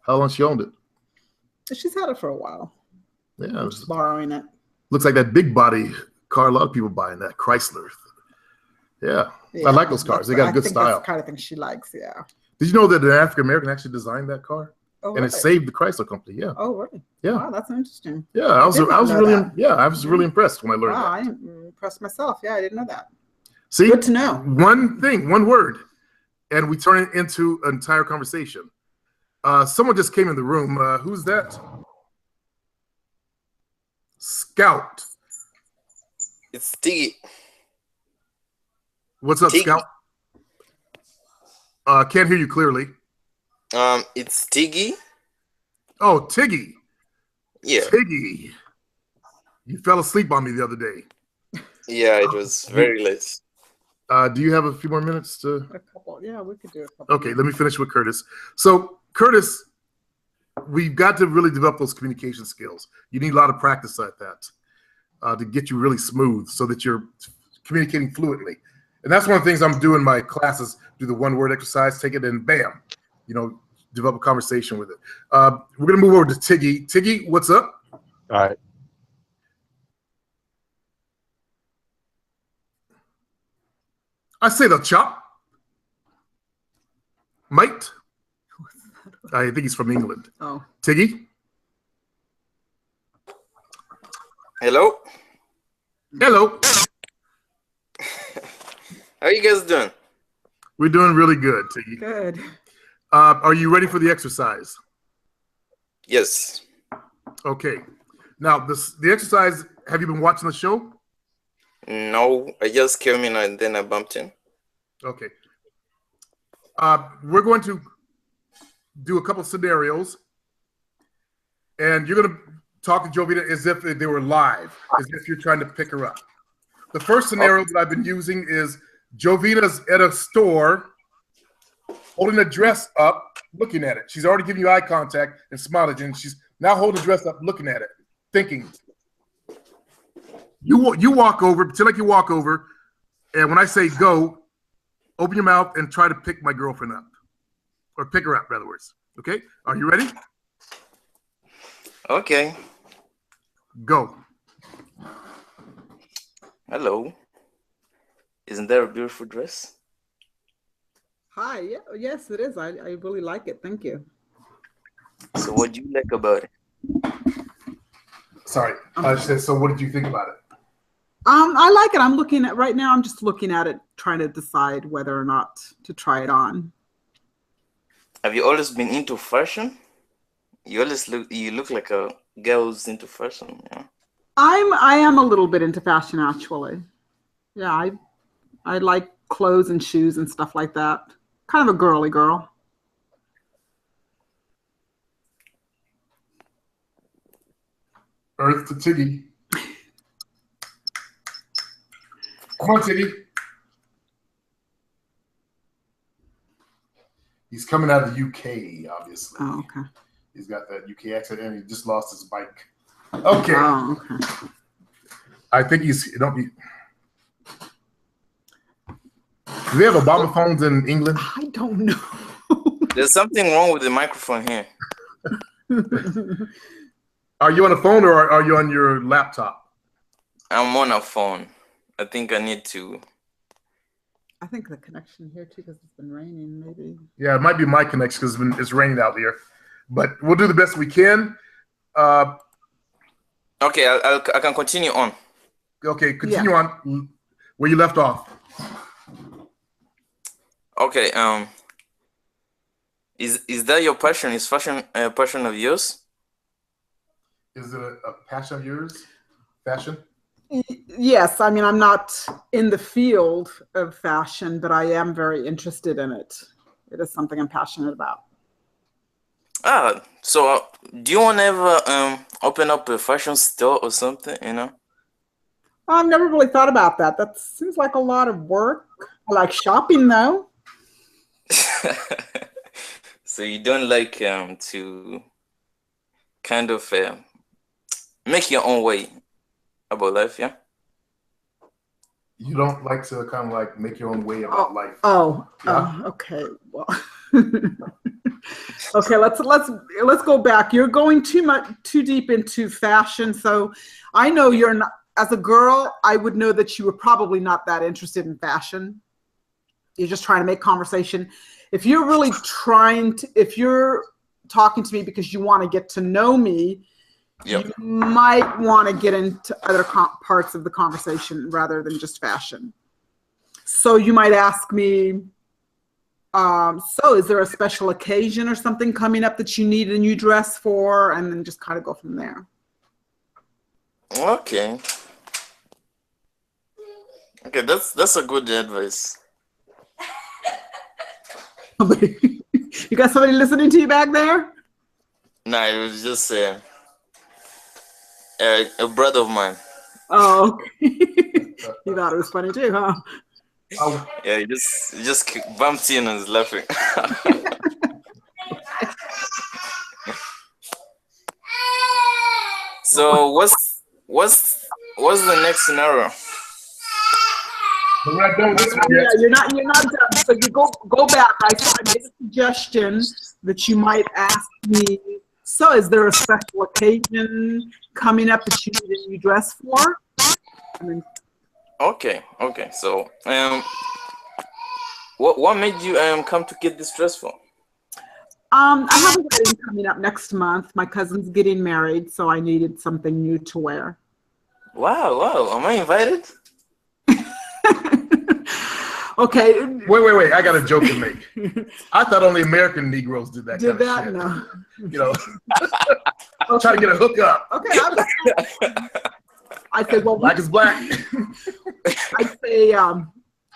Speaker 1: How long she owned it?
Speaker 3: She's had it for a while.
Speaker 1: Yeah.
Speaker 3: I'm just borrowing it.
Speaker 1: Looks like that big body car. A lot of people buying that Chrysler. Yeah. I like those cars. They got good style.
Speaker 3: That's the kind of thing she likes, yeah.
Speaker 1: Did you know that an African American actually designed that car?
Speaker 3: Oh,
Speaker 1: and
Speaker 3: really?
Speaker 1: it saved the Chrysler company. Yeah.
Speaker 3: Oh, really?
Speaker 1: Yeah.
Speaker 3: Wow, that's interesting.
Speaker 1: Yeah, I was really impressed when I learned
Speaker 3: wow,
Speaker 1: that.
Speaker 3: I'm impressed myself. Yeah, I didn't know that.
Speaker 1: See,
Speaker 3: good to know.
Speaker 1: One thing, one word, and we turn it into an entire conversation. Someone just came in the room. Who's that? Scout.
Speaker 5: It's Tiggy.
Speaker 1: What's up,
Speaker 5: Tiggy.
Speaker 1: Scout? Can't hear you clearly.
Speaker 5: It's Tiggy.
Speaker 1: Oh, Tiggy.
Speaker 5: Yeah.
Speaker 1: Tiggy. You fell asleep on me the other day.
Speaker 5: Yeah, it was very late.
Speaker 1: Do you have a few more minutes to?
Speaker 3: A couple. Yeah, we could do a couple.
Speaker 1: Okay, let me finish with Curtis. So, Curtis, we've got to really develop those communication skills. You need a lot of practice at that to get you really smooth so that you're communicating fluently. And that's one of the things I'm doing in my classes, do the one-word exercise, take it and bam, develop a conversation with it. We're going to move over to Tiggy. Tiggy, what's up?
Speaker 2: All right.
Speaker 1: I say the chop. Mate. I think he's from England.
Speaker 3: Oh.
Speaker 1: Tiggy.
Speaker 5: Hello.
Speaker 1: Hello.
Speaker 5: How are you guys doing?
Speaker 1: We're doing really good, Tiggy.
Speaker 3: Good.
Speaker 1: Are you ready for the exercise?
Speaker 5: Yes.
Speaker 1: Okay. Now, the exercise, have you been watching the show?
Speaker 5: No, I just came in and then I bumped in.
Speaker 1: Okay. We're going to do a couple scenarios, and you're going to talk to Jovita as if they were live, as if you're trying to pick her up. The first scenario that I've been using is Jovita's at a store holding a dress up, looking at it. She's already giving you eye contact and smiling, and she's now holding the dress up, looking at it, thinking. You walk over, pretend like you walk over, and when I say go, open your mouth and try to pick my girlfriend up. Or pick her up, in other words. Okay? Are you ready?
Speaker 5: Okay.
Speaker 1: Go.
Speaker 5: Hello. Isn't that a beautiful dress?
Speaker 3: Hi. Yeah, yes, it is. I really like it. Thank you.
Speaker 5: So what do you like about it?
Speaker 1: Sorry. I said, so what did you think about it?
Speaker 3: I like it. I'm looking at right now. I'm just looking at it, trying to decide whether or not to try it on.
Speaker 5: Have you always been into fashion? You look like a girl who's into fashion. Yeah.
Speaker 3: I am a little bit into fashion, actually. Yeah, I like clothes and shoes and stuff like that. Kind of a girly girl.
Speaker 1: Earth to Tiggy. Come on, Tiggy. He's coming out of the UK, obviously.
Speaker 3: Oh, okay.
Speaker 1: He's got that UK accent, and he just lost his bike. Okay.
Speaker 3: Oh, okay.
Speaker 1: I think don't be. Do they have Obama phones in England?
Speaker 3: I don't know.
Speaker 5: There's something wrong with the microphone here.
Speaker 1: Are you on a phone or are you on your laptop?
Speaker 5: I'm on a phone. I think I need to.
Speaker 3: I think the connection here too, because it's been raining, maybe.
Speaker 1: Yeah, it might be my connection because it's raining out here, but we'll do the best we can.
Speaker 5: Okay, I can continue on.
Speaker 1: Okay, continue on where you left off.
Speaker 5: Okay. Is that your passion? Is fashion a passion of yours?
Speaker 1: Is it a passion of yours? Fashion?
Speaker 3: Yes, I mean, I'm not in the field of fashion, but I am very interested in it. It is something I'm passionate about.
Speaker 5: So do you want to ever open up a fashion store or something, you know?
Speaker 3: I've never really thought about that. That seems like a lot of work. I like shopping, though.
Speaker 5: So you don't like to kind of make your own way about life, yeah?
Speaker 1: You don't like to kind of like make your own way about life.
Speaker 3: Okay. Well, okay. Let's go back. You're going too deep into fashion. So I know you're not. As a girl, I would know that you were probably not that interested in fashion. You're just trying to make conversation. If you're really if you're talking to me because you want to get to know me,
Speaker 5: yep,
Speaker 3: you might want to get into other parts of the conversation rather than just fashion. So you might ask me, so is there a special occasion or something coming up that you need a new dress for? And then just kind of go from there.
Speaker 5: Okay. Okay, that's a good advice.
Speaker 3: You got somebody listening to you back there?
Speaker 5: No, it was just a brother of mine.
Speaker 3: Oh, okay. You thought it was funny too, huh?
Speaker 5: Yeah, he just bumped in and was laughing. So what's the next scenario?
Speaker 1: We're not done with this one
Speaker 3: Yeah,
Speaker 1: yet.
Speaker 3: you're not done. So you go back. I made a suggestion that you might ask me. So, is there a special occasion coming up that you need a new dress for?
Speaker 5: Okay. So, what made you come to get this dress for?
Speaker 3: I have a wedding coming up next month. My cousin's getting married, so I needed something new to wear.
Speaker 5: Wow. Am I invited?
Speaker 3: Okay.
Speaker 1: Wait. I got a joke to make. I thought only American Negroes did that.
Speaker 3: Did that?
Speaker 1: Shit.
Speaker 3: No.
Speaker 1: You know, try to get a hookup.
Speaker 3: Okay. I say, well,
Speaker 1: black is black.
Speaker 3: I say,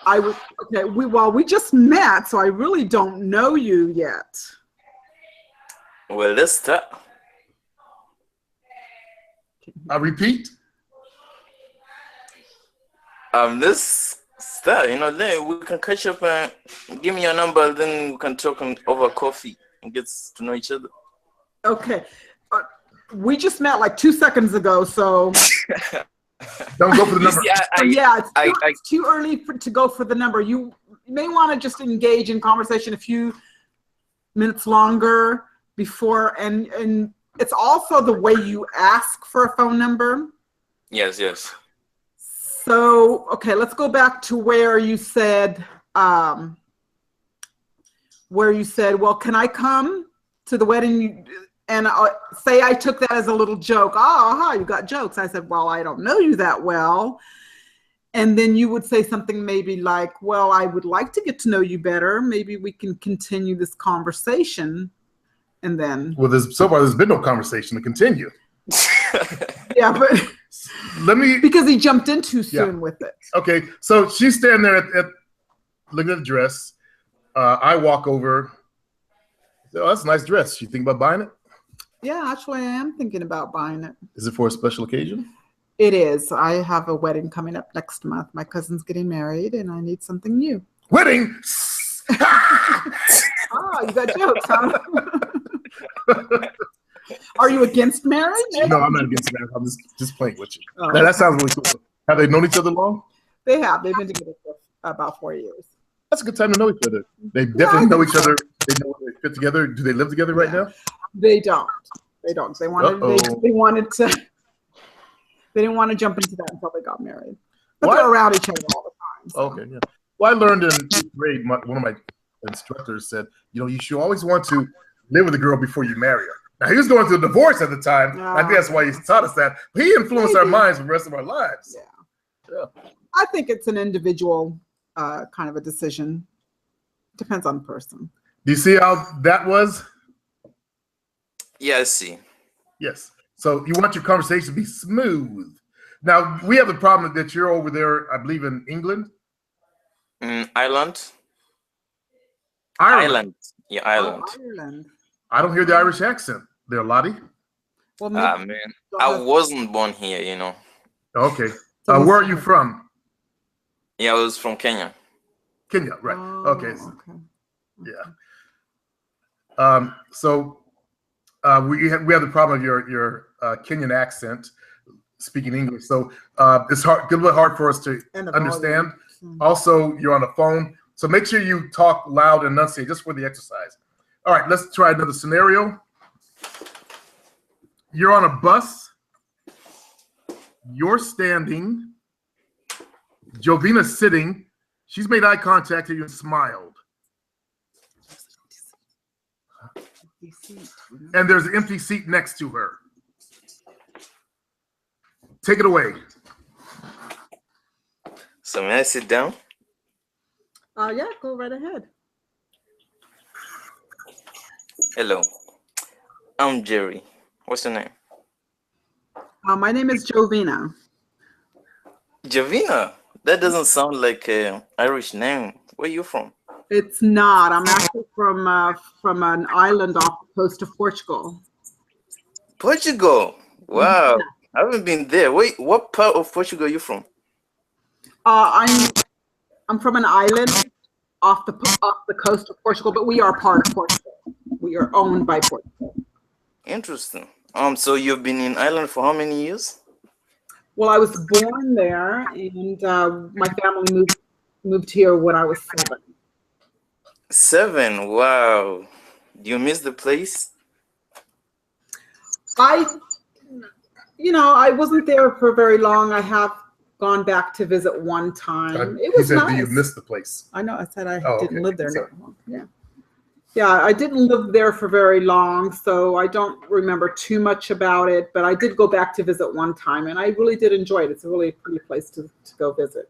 Speaker 3: Okay. We just met, so I really don't know you yet.
Speaker 5: Well, let's start.
Speaker 1: I repeat.
Speaker 5: Let's start. Then we can catch up and give me your number. Then we can talk over coffee and get to know each other.
Speaker 3: Okay. We just met like 2 seconds ago, so.
Speaker 1: Don't go for the number.
Speaker 3: It's too early to go for the number. You may want to just engage in conversation a few minutes longer before, and it's also the way you ask for a phone number.
Speaker 5: Yes.
Speaker 3: So, okay, let's go back to where you said, well, can I come to the wedding? And say I took that as a little joke. You got jokes. I said, well, I don't know you that well. And then you would say something maybe like, well, I would like to get to know you better. Maybe we can continue this conversation. And then.
Speaker 1: Well, so far there's been no conversation to continue.
Speaker 3: Yeah, but. Because he jumped in too soon with it.
Speaker 1: Okay, so she's standing there at looking at the dress. I walk over. Oh, that's a nice dress. You think about buying it?
Speaker 3: Yeah, actually, I am thinking about buying it.
Speaker 1: Is it for a special occasion?
Speaker 3: It is. I have a wedding coming up next month. My cousin's getting married, and I need something new.
Speaker 1: Wedding?
Speaker 3: You got jokes, huh? Are you against marriage?
Speaker 1: No, I'm not against marriage. I'm just playing with you. Oh. That sounds really cool. Have they known each other long?
Speaker 3: They have. They've been together for about 4 years.
Speaker 1: That's a good time to know each other. They definitely know each other. They know they fit together. Do they live together right now?
Speaker 3: They don't. They wanted. They wanted to. They didn't want to jump into that until they got married. But they're around each other all the time. So.
Speaker 1: Okay. Yeah. Well, I learned in 8th grade. One of my instructors said, you should always want to live with a girl before you marry her. Now, he was going through a divorce at the time. I think that's why he taught us that. But he influenced our minds for the rest of our lives.
Speaker 3: Yeah. I think it's an individual kind of a decision. Depends on the person.
Speaker 1: Do you see how that was?
Speaker 5: Yeah, I see.
Speaker 1: Yes. So you want your conversation to be smooth. Now, we have the problem that you're over there, I believe, in England.
Speaker 5: Ireland. Yeah, Ireland.
Speaker 3: Ireland.
Speaker 1: I don't hear the Irish accent there, Lottie.
Speaker 3: Well,
Speaker 5: man, I wasn't born here,
Speaker 1: Okay. Where are you from?
Speaker 5: Yeah, I was from Kenya.
Speaker 1: Kenya, right. Okay. Yeah. So we have the problem of your Kenyan accent, speaking English. So it's a little bit hard for us to understand. Also, you're on the phone. So make sure you talk loud and enunciate just for the exercise. All right, let's try another scenario. You're on a bus. You're standing. Jovina's sitting. She's made eye contact with you and smiled. And there's an empty seat next to her. Take it away.
Speaker 5: So may I sit down?
Speaker 3: Yeah, go right ahead.
Speaker 5: Hello, I'm Jerry. What's your name?
Speaker 3: My name is Jovina.
Speaker 5: Jovina? That doesn't sound like an Irish name. Where are you from?
Speaker 3: It's not. I'm actually from an island off the coast of Portugal.
Speaker 5: Portugal? Wow. Yeah. I haven't been there. Wait, what part of Portugal are you from?
Speaker 3: I'm from an island off the coast of Portugal, but we are part of Portugal. We are owned by Portugal.
Speaker 5: Interesting. So you've been in Ireland for how many years?
Speaker 3: Well, I was born there, and my family moved here when I was 7.
Speaker 5: 7? Wow. Do you miss the place?
Speaker 3: I wasn't there for very long. I have gone back to visit one time. It was nice.
Speaker 1: Do you miss the place?
Speaker 3: I know. I said I didn't live there very long. Yeah. Yeah, I didn't live there for very long, so I don't remember too much about it, but I did go back to visit one time, and I really did enjoy it. It's a really pretty place to go visit.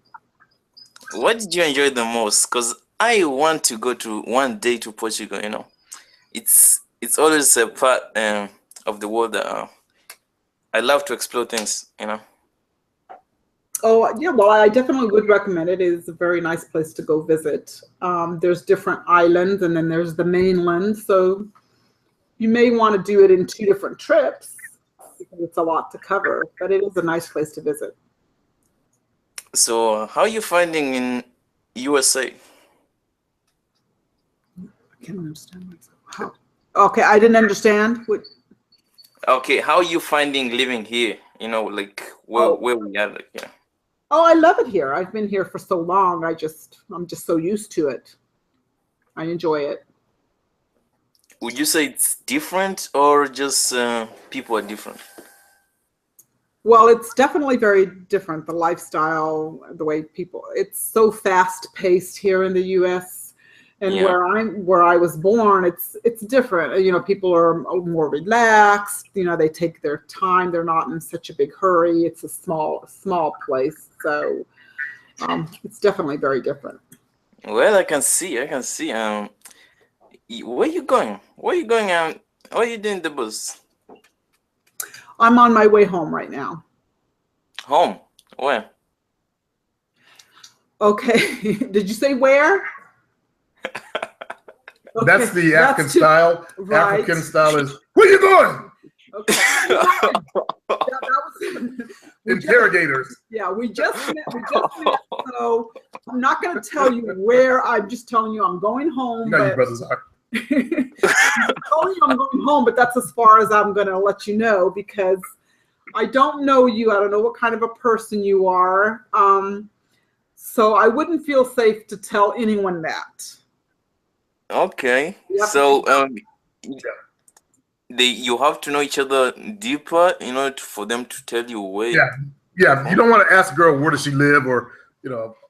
Speaker 5: What did you enjoy the most? Because I want to go to one day to Portugal, It's always a part of the world that I love to explore things,
Speaker 3: Oh, yeah, well, I definitely would recommend it. It is a very nice place to go visit. There's different islands, and then there's the mainland. So you may want to do it in 2 different trips because it's a lot to cover, but it is a nice place to visit.
Speaker 5: So how are you finding in USA?
Speaker 3: I can't understand myself. How? Okay, I didn't understand. What?
Speaker 5: Okay, how are you finding living here? You know, like where we are, like, yeah.
Speaker 3: Oh, I love it here. I've been here for so long. I'm just so used to it. I enjoy it.
Speaker 5: Would you say it's different or just people are different?
Speaker 3: Well, it's definitely very different. The lifestyle, the way people, it's so fast paced here in the US. And
Speaker 5: Yeah.
Speaker 3: where I was born, it's different. You know, people are more relaxed. You know, they take their time. They're not in such a big hurry. It's a small place, so it's definitely very different.
Speaker 5: Well, I can see. Where you going? Where you going? What are you doing in the bus?
Speaker 3: I'm on my way home right now.
Speaker 5: Home? Where?
Speaker 3: Okay. Did you say where? Okay,
Speaker 1: That's the African style.
Speaker 3: Right.
Speaker 1: African style is, where you going?
Speaker 3: Okay. That was
Speaker 1: Interrogators.
Speaker 3: we just met, so I'm not going to tell you where. I'm just telling you I'm going home.
Speaker 1: You know your brothers are.
Speaker 3: I'm telling you I'm going home, but that's as far as I'm going to let you know because I don't know you. I don't know what kind of a person you are. So I wouldn't feel safe to tell anyone that.
Speaker 5: Okay.
Speaker 3: Yep.
Speaker 5: So you have to know each other deeper in order for them to tell you where.
Speaker 1: Yeah. You don't want to ask a girl where does she live or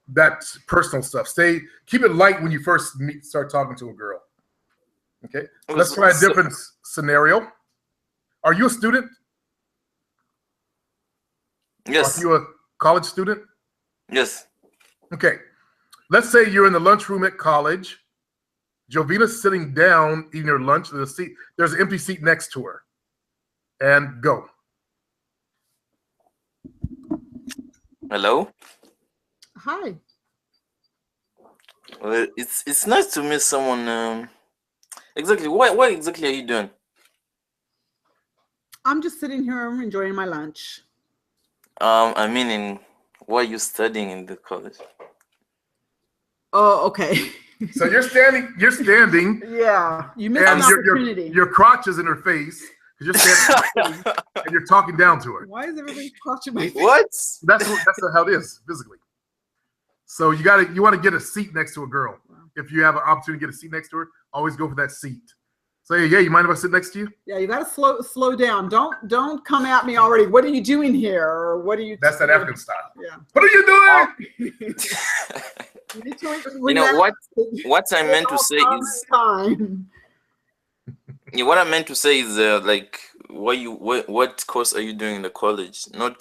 Speaker 1: that's personal stuff. Keep it light when you first start talking to a girl. Okay. Let's try a different scenario. Are you a student?
Speaker 5: Yes.
Speaker 1: Are you a college student?
Speaker 5: Yes.
Speaker 1: Okay. Let's say you're in the lunchroom at college. Jovina's sitting down eating her lunch. There's an empty seat next to her. And go.
Speaker 5: Hello.
Speaker 3: Hi.
Speaker 5: Well, it's nice to meet someone. Exactly. What exactly are you doing?
Speaker 3: I'm just sitting here enjoying my lunch.
Speaker 5: I mean, what are you studying in the college?
Speaker 3: Oh, okay.
Speaker 1: So you're standing.
Speaker 3: Yeah, you missed an opportunity.
Speaker 1: Your crotch is in her face because you're standing and you're talking down to her.
Speaker 3: Why is everybody crotching my face?
Speaker 5: What?
Speaker 1: That's how it is physically. So you want to get a seat next to a girl. If you have an opportunity to get a seat next to her, always go for that seat. So yeah, you mind if I sit next to you?
Speaker 3: Yeah, you got to slow down. Don't come at me already. What are you doing here? Or what are you?
Speaker 1: That's that African style.
Speaker 3: Yeah.
Speaker 1: What are you doing?
Speaker 5: You know what I meant to say is what I meant to say is like what course are you doing in the college? Not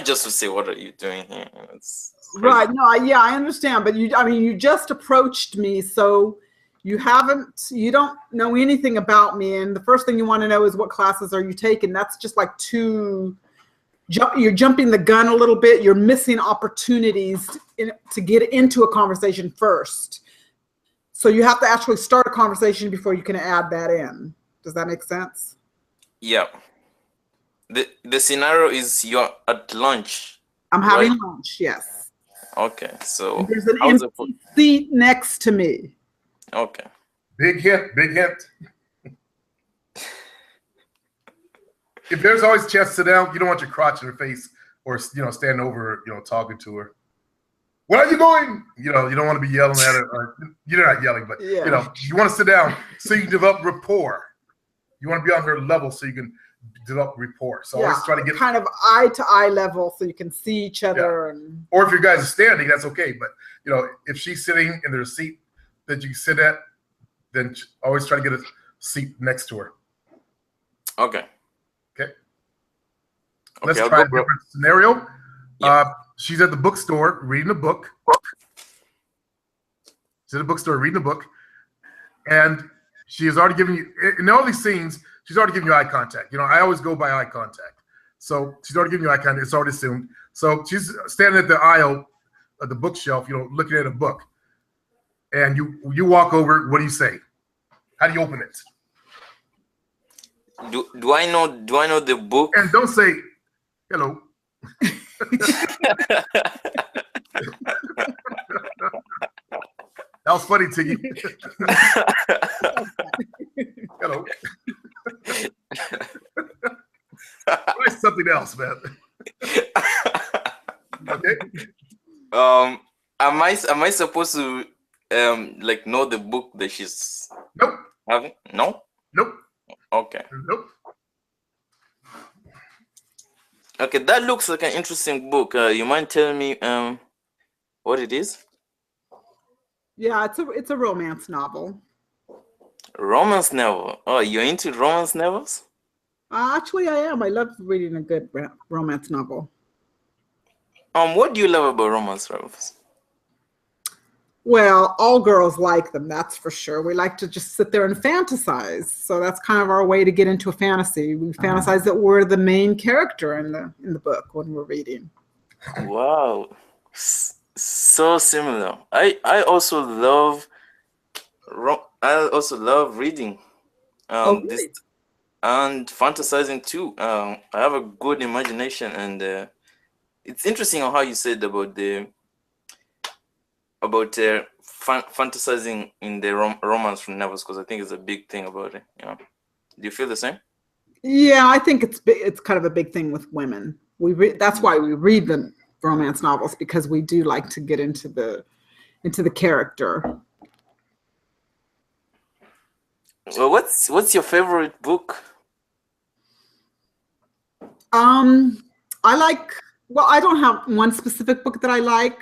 Speaker 5: just to say what are you doing here. It's
Speaker 3: right. No, I understand, but you just approached me, so you don't know anything about me, and the first thing you want to know is what classes are you taking. That's just like you're jumping the gun a little bit. You're missing opportunities to get into a conversation first. So you have to actually start a conversation before you can add that in. Does that make sense?
Speaker 5: Yeah. The scenario is you're at lunch.
Speaker 3: I'm having lunch, yes.
Speaker 5: Okay, so
Speaker 3: there's an empty seat next to me.
Speaker 5: Okay.
Speaker 1: Big hint. If there's always a chance to sit down, you don't want your crotch in her face or stand over her, talking to her. Where are you going? You don't want to be yelling at her. You're not yelling, but you want to sit down so you can develop rapport. You want to be on her level so you can develop rapport. So always try to get
Speaker 3: kind of eye to eye level so you can see each other.
Speaker 1: Yeah. Or if you guys are standing, that's okay. But if she's sitting and there's a seat that you can sit at, then always try to get a seat next to her.
Speaker 5: Okay.
Speaker 1: Let's try a different scenario. Yeah. She's at the bookstore reading a book. She's at the bookstore reading a book. And she has already given you, in all these scenes, she's already given you eye contact. I always go by eye contact. So she's already giving you eye contact. It's already assumed. So she's standing at the aisle of the bookshelf, looking at a book. And you walk over. What do you say? How do you open it?
Speaker 5: Do I know the book?
Speaker 1: And don't say hello. That was funny, Tiggy. Hello. Try something else, man. Okay.
Speaker 5: Am I supposed to like know the book that she's
Speaker 1: Nope.
Speaker 5: having? No.
Speaker 1: Nope.
Speaker 5: Okay.
Speaker 1: Nope.
Speaker 5: Okay, that looks like an interesting book. You mind telling me what it is?
Speaker 3: Yeah, it's a romance novel.
Speaker 5: Romance novel. Oh, you're into romance novels?
Speaker 3: Actually, I am. I love reading a good romance novel.
Speaker 5: What do you love about romance novels?
Speaker 3: Well, all girls like them, that's for sure. We like to just sit there and fantasize. So that's kind of our way to get into a fantasy. We fantasize that we're the main character in the book when we're reading.
Speaker 5: Wow. So similar. I also love reading.
Speaker 3: Really?
Speaker 5: This and fantasizing too. I have a good imagination, and it's interesting how you said about fantasizing in the romance from novels, because I think it's a big thing about it. Do you feel the same?
Speaker 3: Yeah, I think it's kind of a big thing with women. That's why we read the romance novels, because we do like to get into the character.
Speaker 5: Well, what's your favorite book?
Speaker 3: I don't have one specific book that I like.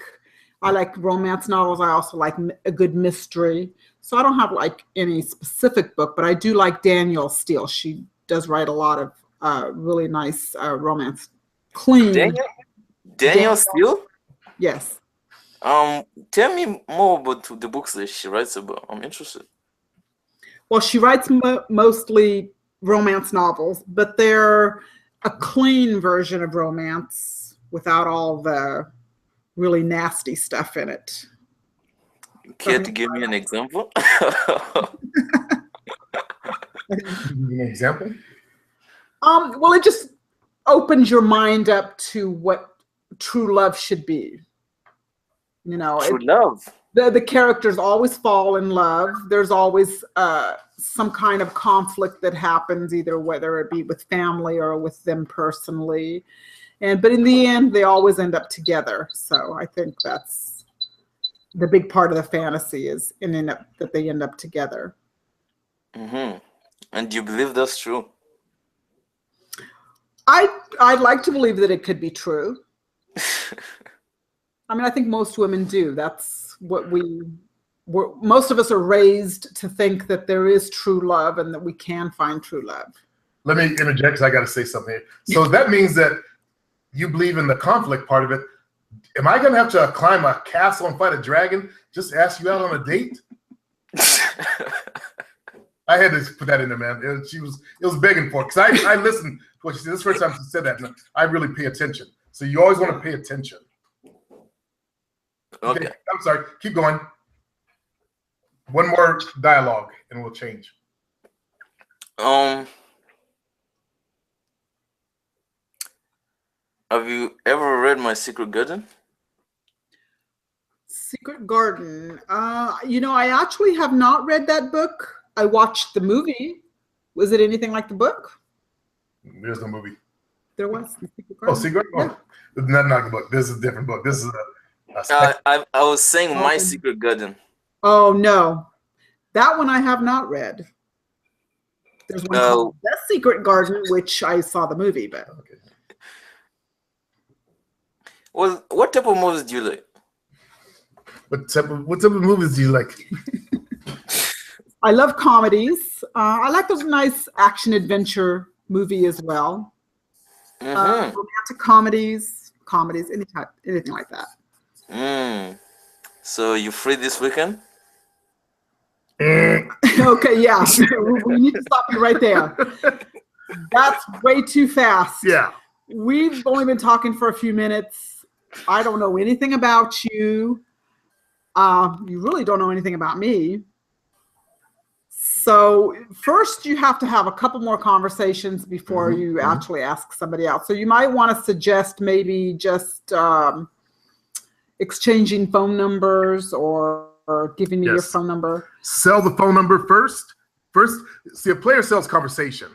Speaker 3: I like romance novels. I also like a good mystery. So I don't have like any specific book, but I do like Danielle Steele. She does write a lot of really nice romance, clean.
Speaker 5: Danielle Steele?
Speaker 3: Yes.
Speaker 5: Tell me more about the books that she writes about. I'm interested.
Speaker 3: Well, she writes mostly romance novels, but they're a clean version of romance without all the really nasty stuff in it.
Speaker 5: Care to give me an example?
Speaker 1: An example?
Speaker 3: Well, it just opens your mind up to what true love should be.
Speaker 5: True love.
Speaker 3: The characters always fall in love. There's always some kind of conflict that happens, either whether it be with family or with them personally. But in the end, they always end up together. So I think that's the big part of the fantasy is that they end up together.
Speaker 5: Mm-hmm. And you believe that's true?
Speaker 3: I'd like to believe that it could be true. I mean, I think most women do. That's what most of us are raised to think that there is true love and that we can find true love.
Speaker 1: Let me interject because I got to say something here. So that means that you believe in the conflict part of it. Am I going to have to climb a castle and fight a dragon just to ask you out on a date? I had to put that in there, man. It was begging for it because I listened to what she said. This is the first time she said that, and I really pay attention. So you always want to pay attention. Okay, I'm sorry. Keep going. One more dialogue, and we'll change.
Speaker 5: Have you ever read My Secret Garden?
Speaker 3: Secret Garden. I actually have not read that book. I watched the movie. Was it anything like the book?
Speaker 1: There's no movie.
Speaker 3: There was the Secret Garden.
Speaker 1: Oh, Secret?
Speaker 3: Yeah.
Speaker 1: Oh, not the book. This is a different book. This is
Speaker 5: I was saying My Secret Garden.
Speaker 3: Oh no, that one I have not read. There's one called The Secret Garden, which I saw the movie, but
Speaker 1: okay.
Speaker 5: Well, what type of movies do you like?
Speaker 1: What type of movies do you like?
Speaker 3: I love comedies. I like those nice action adventure movie as well.
Speaker 5: Mm-hmm.
Speaker 3: Romantic comedies, anything like that.
Speaker 5: So you free this weekend?
Speaker 3: Okay, yeah. We need to stop you right there. That's way too fast.
Speaker 1: Yeah.
Speaker 3: we've only been talking for a few minutes. I don't know anything about you. You really don't know anything about me. So first you have to have a couple more conversations before you actually ask somebody out. So you might want to suggest maybe just exchanging phone numbers or giving me your phone number.
Speaker 1: Sell the phone number first. First, see, a player sells conversation.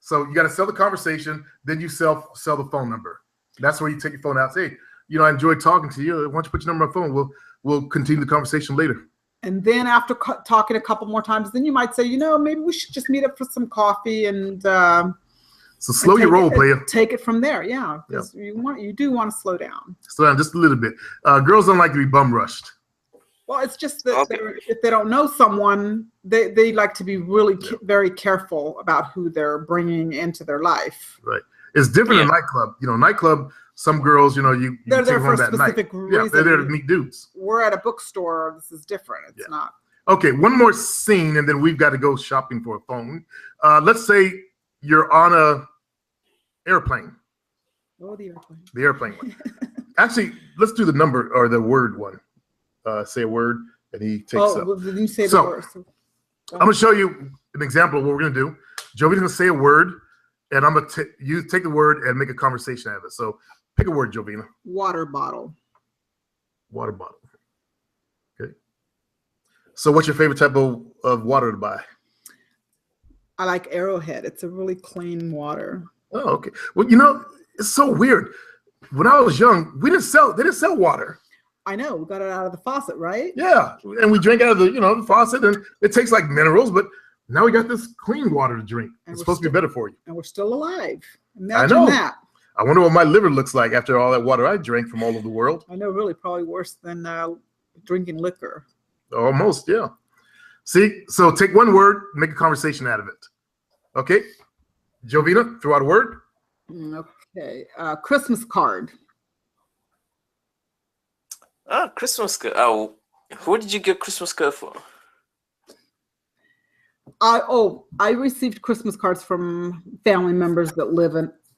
Speaker 1: So you got to sell the conversation, then you sell the phone number. That's where you take your phone out. Say, you know, I enjoyed talking to you. Why don't you put your number on my phone? We'll continue the conversation later.
Speaker 3: And then after talking a couple more times, then you might say, you know, maybe we should just meet up for some coffee and
Speaker 1: so slow your roll, player.
Speaker 3: Take it from there. Yeah. You do want to slow down.
Speaker 1: Slow down just a little bit. Girls don't like to be bum rushed.
Speaker 3: Well, it's just that if they don't know someone, they like to be really very careful about who they're bringing into their life.
Speaker 1: Right. It's different in nightclub. You know, nightclub, some girls, you know, you
Speaker 3: they're there
Speaker 1: take
Speaker 3: for
Speaker 1: them
Speaker 3: a
Speaker 1: that
Speaker 3: specific
Speaker 1: night.
Speaker 3: reason.
Speaker 1: Yeah, they're there to meet dudes.
Speaker 3: We're at a bookstore. This is different. It's not.
Speaker 1: Okay, one more scene, and then we've got to go shopping for a phone. Let's say you're on a airplane.
Speaker 3: Oh, the airplane.
Speaker 1: The airplane one. Actually, let's do the number or the word one. Say a word, and he takes up.
Speaker 3: Well, then you say the word.
Speaker 1: I'm going to show you an example of what we're going to do. Jovi's going to say a word, and I'm going to you take the word and make a conversation out of it. So pick a word, Jovina.
Speaker 3: Water bottle.
Speaker 1: Water bottle. Okay. So what's your favorite type of water to buy?
Speaker 3: I like Arrowhead. It's a really clean water.
Speaker 1: Oh, okay. Well, you know, it's so weird. When I was young, they didn't sell water.
Speaker 3: I know. We got it out of the faucet, right?
Speaker 1: Yeah. And we drank out of the faucet, and it tastes like minerals, but now we got this clean water to drink. It's supposed to be better for you.
Speaker 3: And we're still alive.
Speaker 1: Imagine
Speaker 3: I know that.
Speaker 1: I wonder what my liver looks like after all that water I drank from all over the world.
Speaker 3: I know, really, probably worse than drinking liquor.
Speaker 1: Almost, yeah. See, so take one word, make a conversation out of it. Okay? Jovina, throw out a word.
Speaker 3: Okay. Christmas card.
Speaker 5: Christmas card. Who did you get Christmas card for?
Speaker 3: I received Christmas cards from family members that live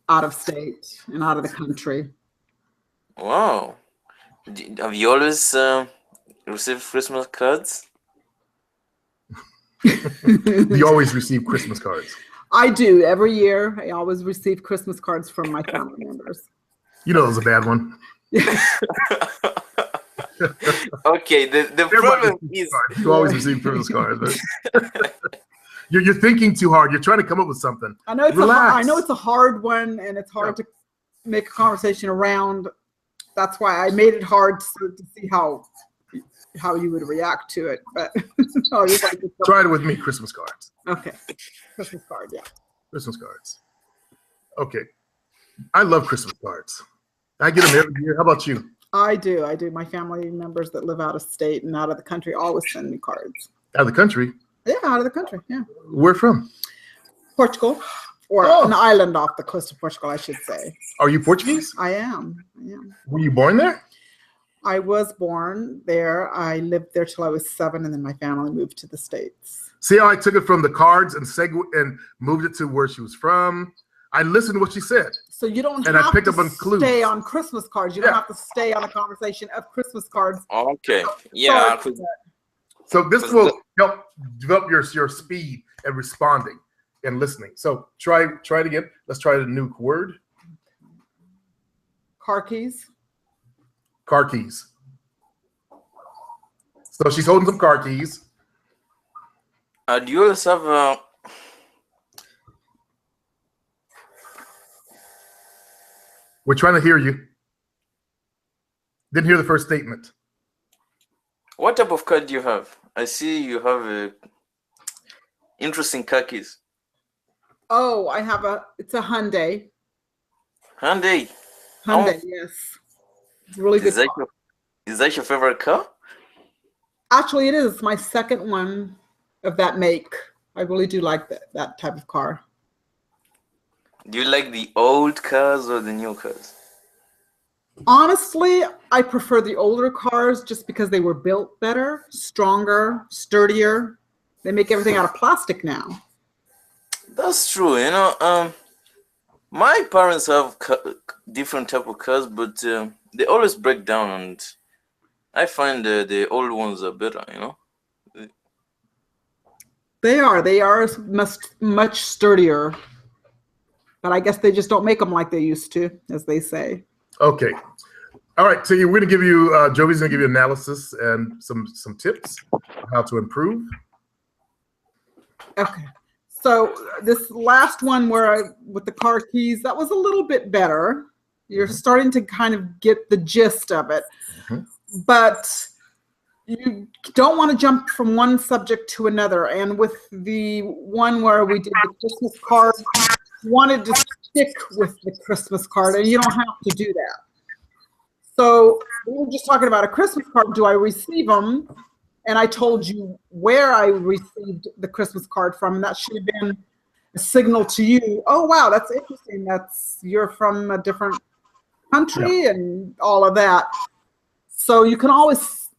Speaker 3: out of state and out of the country.
Speaker 5: Wow. Have you always received Christmas cards?
Speaker 1: You always receive Christmas cards.
Speaker 3: I do. Every year, I always receive Christmas cards from my family members.
Speaker 1: You know it was a bad one.
Speaker 5: Okay, the problem is
Speaker 1: you always receive Christmas cards. You're thinking too hard. You're trying to come up with something.
Speaker 3: I know it's a hard one, and it's hard to make a conversation around. That's why I made it hard to see how you would react to it. But
Speaker 1: try it with me. Christmas cards.
Speaker 3: Okay, Christmas card. Yeah.
Speaker 1: Christmas cards. Okay, I love Christmas cards. I get them every year. How about you?
Speaker 3: I do. My family members that live out of state and out of the country always send me cards.
Speaker 1: Out of the country?
Speaker 3: Yeah, out of the country. Yeah.
Speaker 1: Where from?
Speaker 3: Portugal, or an island off the coast of Portugal, I should say.
Speaker 1: Are you Portuguese?
Speaker 3: I am.
Speaker 1: Were you born there?
Speaker 3: I was born there. I lived there till I was 7, and then my family moved to the States.
Speaker 1: See how I took it from the cards and moved it to where she was from? I listened to what she said.
Speaker 3: So you don't
Speaker 1: have to stay
Speaker 3: on Christmas cards. You don't have to stay on a conversation of Christmas cards.
Speaker 5: Okay. Yeah.
Speaker 1: So this will help develop your speed and responding and listening. So try it again. Let's try the new word.
Speaker 3: Car keys.
Speaker 1: Car keys. So she's holding some car keys.
Speaker 5: Do you also have
Speaker 1: We're trying to hear you. Didn't hear the first statement.
Speaker 5: What type of car do you have? I see you have interesting car keys.
Speaker 3: Oh, I have it's a Hyundai.
Speaker 5: Hyundai,
Speaker 3: yes. It's really good.
Speaker 5: Is that your favorite car?
Speaker 3: Actually, it is. It's my second one of that make. I really do like that type of car.
Speaker 5: Do you like the old cars or the new cars?
Speaker 3: Honestly, I prefer the older cars just because they were built better, stronger, sturdier. They make everything out of plastic now.
Speaker 5: That's true. My parents have different type of cars, but they always break down, and I find the old ones are better. You know.
Speaker 3: They are much sturdier, but I guess they just don't make them like they used to, as they say.
Speaker 1: Okay. All right, so we're going to give you, Jovi's going to give you analysis and some tips on how to improve.
Speaker 3: Okay. So this last one with the car keys, that was a little bit better. You're starting to kind of get the gist of it. But you don't want to jump from one subject to another. And with the one where we did the Christmas card, you wanted to stick with the Christmas card, and you don't have to do that. So we were just talking about a Christmas card. Do I receive them? And I told you where I received the Christmas card from, and that should have been a signal to you. Oh, wow, that's interesting. You're from a different country and all of that. So you can always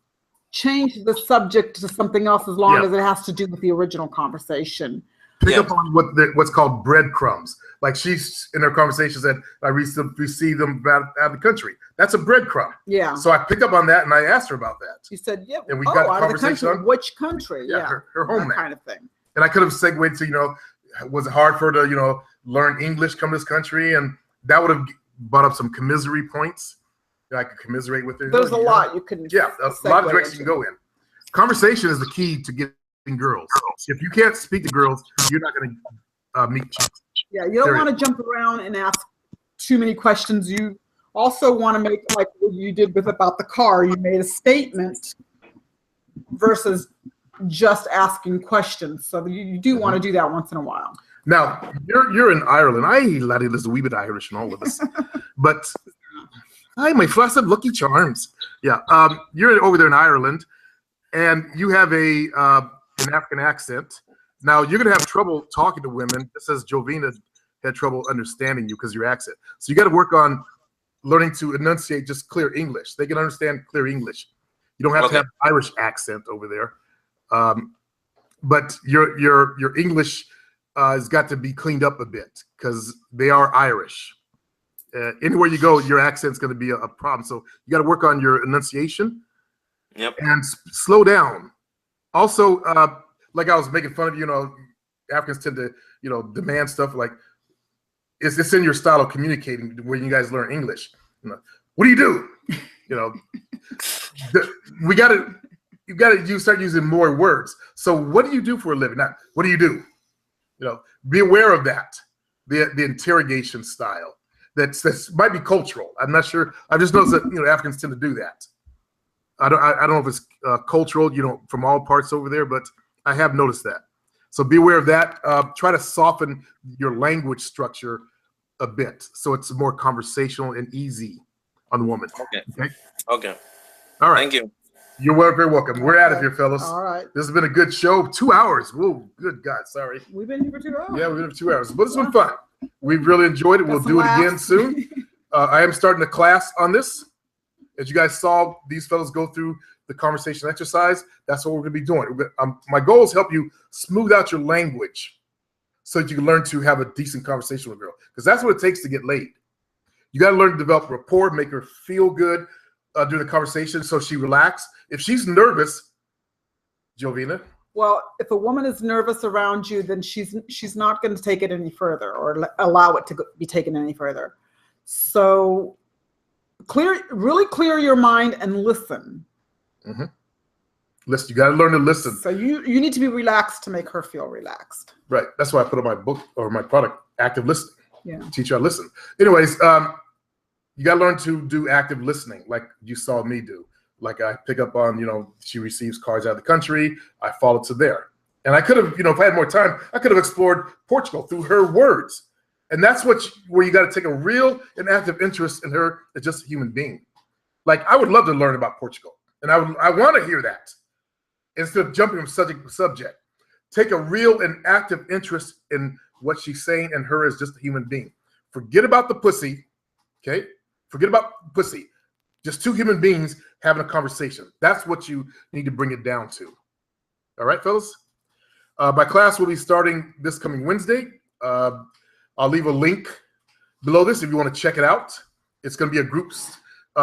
Speaker 3: change the subject to something else as long as it has to do with the original conversation.
Speaker 1: Pick up on what's called breadcrumbs. Like she's in her conversation said, I received them out of the country. That's a breadcrumb. Yeah. So I picked up on that and I asked her about that.
Speaker 3: She said, yeah.
Speaker 1: And we got a conversation
Speaker 3: on which country? Yeah.
Speaker 1: Her home
Speaker 3: kind of thing.
Speaker 1: And I could have segued to, was it hard for her to, learn English, come to this country? And that would have brought up some commiserate points. I could commiserate with her.
Speaker 3: There's a lot you can.
Speaker 1: Yeah, a lot of directions you can go in. Conversation is the key to getting girls. If you can't speak to girls, you're not going to meet chicks.
Speaker 3: Yeah, you don't want to jump around and ask too many questions. You also want to make, like what you did about the car, you made a statement versus just asking questions. So you do want to do that once in a while.
Speaker 1: Now, you're in Ireland. Laddie, there's a wee bit Irish in all of us. But hi, my flash of Lucky Charms. Yeah, you're over there in Ireland, and you have an African accent. Now, you're going to have trouble talking to women, just as Jovina had trouble understanding you because of your accent. So you got to work on learning to enunciate just clear English. They can understand clear English. You don't have to have an Irish accent over there. But your English has got to be cleaned up a bit because they are Irish. Anywhere you go, your accent's going to be a problem. So you got to work on your enunciation and slow down. Also, like I was making fun of, Africans tend to, demand stuff like, it's in your style of communicating when you guys learn English. What do you do? You start using more words. So what do you do for a living? Now, what do you do? Be aware of that. The interrogation style. That's might be cultural. I'm not sure. I just noticed that Africans tend to do that. I don't know if it's cultural, from all parts over there, but I have noticed that. So be aware of that. Try to soften your language structure a bit so it's more conversational and easy on the woman.
Speaker 5: Okay.
Speaker 1: All right.
Speaker 5: Thank you.
Speaker 1: You're very welcome. We're out of here, fellas.
Speaker 3: All right.
Speaker 1: This has been a good show. 2 hours. Whoa, good God. Sorry.
Speaker 3: We've been here for 2 hours.
Speaker 1: Yeah, we've been here for 2 hours. But it's been fun. We've really enjoyed it. We'll do it again soon. I am starting a class on this. As you guys saw, these fellas go through the conversation exercise. That's what we're going to be doing. My goal is help you smooth out your language so that you can learn to have a decent conversation with a girl. Because that's what it takes to get laid. You got to learn to develop rapport, make her feel good during the conversation so she relax. If she's nervous, Jovina.
Speaker 3: Well, if a woman is nervous around you, then she's not going to take it any further or allow it to be taken any further. So really clear your mind and listen.
Speaker 1: Listen, you got to learn to listen.
Speaker 3: So you need to be relaxed to make her feel relaxed.
Speaker 1: Right. That's why I put on my book or my product, active listening.
Speaker 3: Yeah.
Speaker 1: Teach you how to listen. Anyways, you got to learn to do active listening like you saw me do. Like I pick up on, she receives cards out of the country. I follow to there. And I could have, if I had more time, I could have explored Portugal through her words. And that's where you got to take a real and active interest in her as just a human being. Like I would love to learn about Portugal. And I want to hear that instead of jumping from subject to subject. Take a real and active interest in what she's saying and her as just a human being. Forget about the pussy, okay? Forget about pussy. Just two human beings having a conversation. That's what you need to bring it down to. All right, fellas? My class will be starting this coming Wednesday. I'll leave a link below this if you want to check it out. It's going to be a groups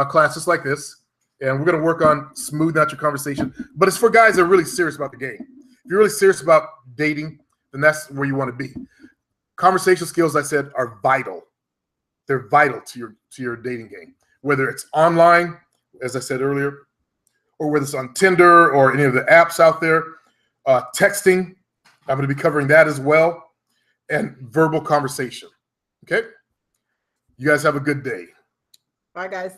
Speaker 1: class just like this. And we're going to work on smoothing out your conversation. But it's for guys that are really serious about the game. If you're really serious about dating, then that's where you want to be. Conversation skills, I said, are vital. They're vital to your dating game. Whether it's online, as I said earlier, or whether it's on Tinder or any of the apps out there, texting, I'm going to be covering that as well, and verbal conversation. Okay? You guys have a good day.
Speaker 3: Bye, guys.